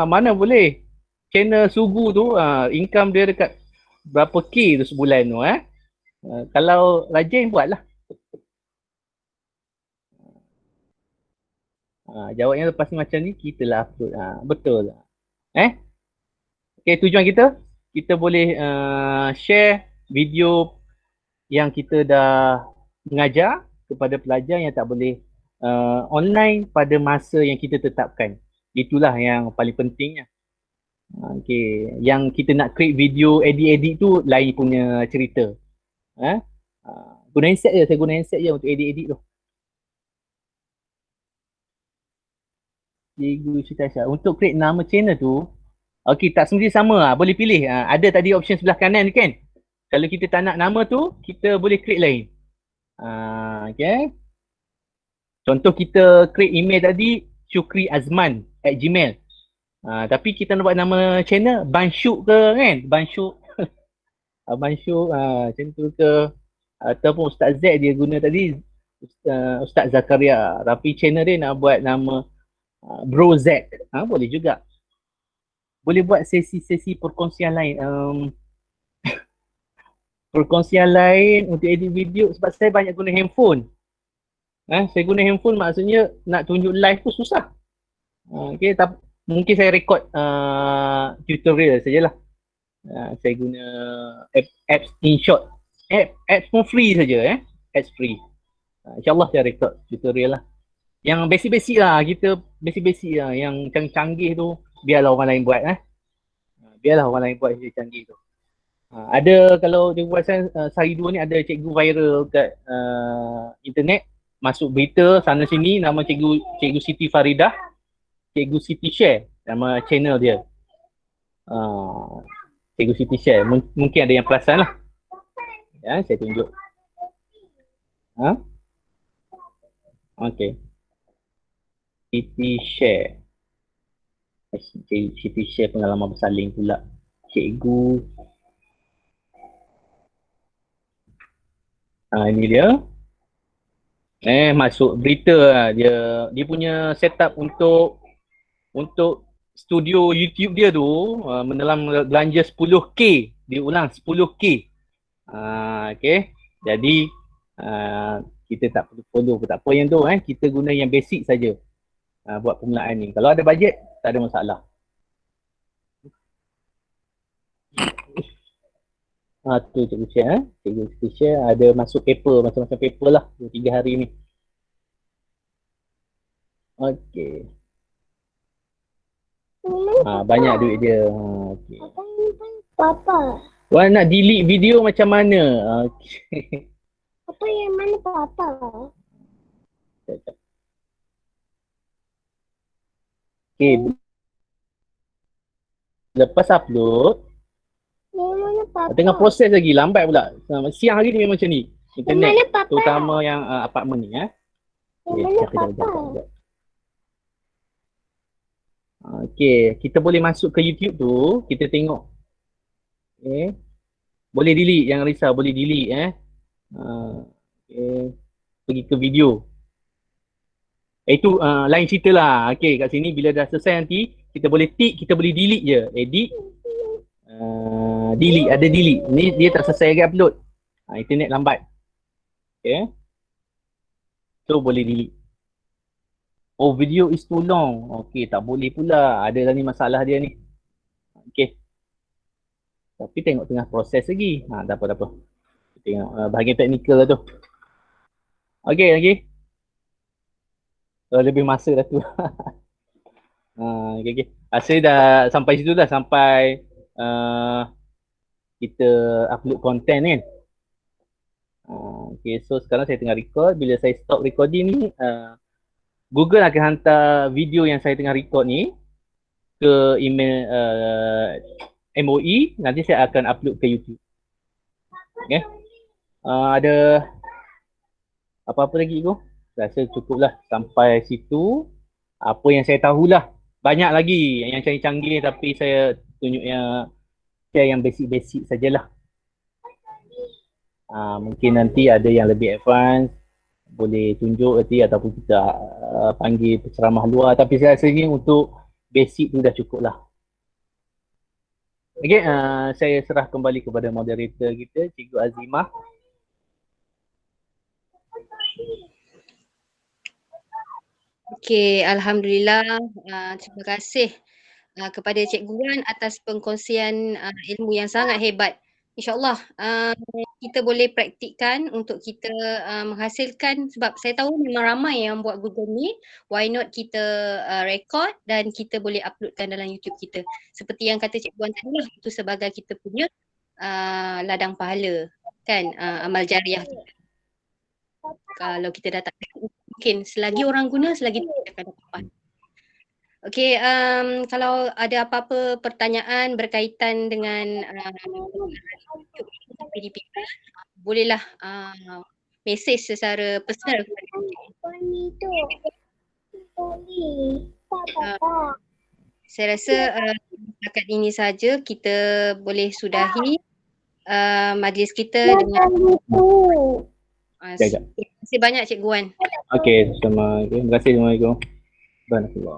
mana boleh. Channel Sugu tu income dia dekat berapa K tu sebulan tu kalau rajin buatlah. Jawabnya lepas ni macam ni kita lah upload. Betul lah. Okay, tujuan kita boleh share video yang kita dah mengajar kepada pelajar yang tak boleh online pada masa yang kita tetapkan. Itulah yang paling pentingnya. Okay, yang kita nak create video edit-edit tu lain punya cerita. Guna handset je, saya guna handset je untuk edit-edit tu. Cikgu Syaitan, untuk create nama channel tu, okay, tak semestinya sama lah, boleh pilih. Ada tadi option sebelah kanan kan, Kalau kita tak nak nama tu, kita boleh create lain. Okay. Contoh kita create email tadi, syukriazman@gmail. Tapi kita nak buat nama channel Bansyuk ke kan? Bansyuk. Bansyuk macam tu ke. Ataupun Ustaz Z dia guna tadi, Ustaz Zakaria. Tapi channel dia nak buat nama Bro Z. Boleh juga. Boleh buat sesi-sesi perkongsian lain. Perkongsian lain untuk edit video sebab saya banyak guna handphone. Saya guna handphone maksudnya nak tunjuk live pun susah. Okay, mungkin saya record tutorial sajalah. Saya guna apps InShot. Apps pun free saja apps free. InsyaAllah saya record tutorial lah. Yang basic-basic lah, kita basic-basic lah. Yang canggih tu biarlah orang lain buat biarlah orang lain buat yang canggih tu. Ada kalau cikgu perasan sehari dua ni ada cikgu viral kat internet, masuk berita sana sini, nama cikgu Siti Faridah, cikgu Siti Share nama channel dia. Cikgu Siti Share, mungkin ada yang perasan lah. Ya, saya tunjuk. Okay. Siti Share. Siti Share pengalaman bersalin pula. Cikgu. Ini dia. Masuk berita lah. Dia punya setup untuk studio YouTube dia tu menelan belanja 10k. Dia ulang 10k. Okay. Jadi kita tak perlu follow pun tak apa yang tu kita guna yang basic saja buat permulaan ni. Kalau ada bajet tak ada masalah. Tu cikgu share cikgu share ada masuk paper, macam-macam paper lah 2-3 hari ni. Okey. Banyak duit dia. Okey.
Papa.
Wah, nak delete video macam mana? Okey.
Apa yang mana Papa?
Okey. Lepas upload,
Yang mana Papa?
tengah proses lagi, lambat pula. Siang hari ni memang macam ni. Internet,
Yang mana Papa?
terutama yang apartmen ni.
Yang
Okay,
mana
sekejap.
Papa?
Okay, kita boleh masuk ke YouTube tu, kita tengok. Okay. Boleh delete, jangan risau, boleh delete okay. Pergi ke video. Itu lain cerita lah. Okay, kat sini bila dah selesai nanti, kita boleh tick, kita boleh delete je. Edit. Delete, ada delete. Ni dia tak selesai lagi upload. Internet lambat. Okay. So boleh delete. Oh, video is too long. Okay, tak boleh pula. Ada lah ni masalah dia ni. Okay. Tapi tengok tengah proses lagi. Tak apa. Tengok bahagian teknikal lah tu. Okay, lagi. Lebih masa dah tu. Okay. Saya dah sampai situ dah. Sampai kita upload konten kan. Okay, so sekarang saya tengah record. Bila saya stop recording ni, Google akan hantar video yang saya tengah record ni ke email MOE. Nanti saya akan upload ke YouTube. Okay. Ada apa-apa lagi tu? Rasa cukup lah sampai situ. Apa yang saya tahulah. Banyak lagi yang canggih-canggih tapi saya tunjuk yang share yang basic-basic sajalah. Mungkin nanti ada yang lebih advance. Boleh tunjuk nanti ataupun kita panggil penceramah luar. Tapi saya rasa ni untuk basic tu dah cukup lah. Okay, saya serah kembali kepada moderator kita, Cikgu Azimah.
Okey, Alhamdulillah. Terima kasih kepada Cikgu Wan atas pengkongsian ilmu yang sangat hebat. InsyaAllah kita boleh praktikkan untuk kita menghasilkan, sebab saya tahu memang ramai yang buat Google Meet. Why not kita record dan kita boleh uploadkan dalam YouTube kita. Seperti yang kata Cikgu Wan tadi lah, itu sebagai kita punya ladang pahala kan, amal jariah kita. Kalau kita dah tak mungkin selagi orang guna, selagi kita akan dapat. Okey, kalau ada apa-apa pertanyaan berkaitan dengan PDPM, bolehlah mesej secara personal kepada
Poni tu. Poni. Papa.
saya rasa setakat ini saja kita boleh sudahi majlis kita dengan
Itu.
Sekejap.
terima kasih banyak Cikgu Wan.
Okey, sama. Terima kasih. Assalamualaikum. Warahmatullahi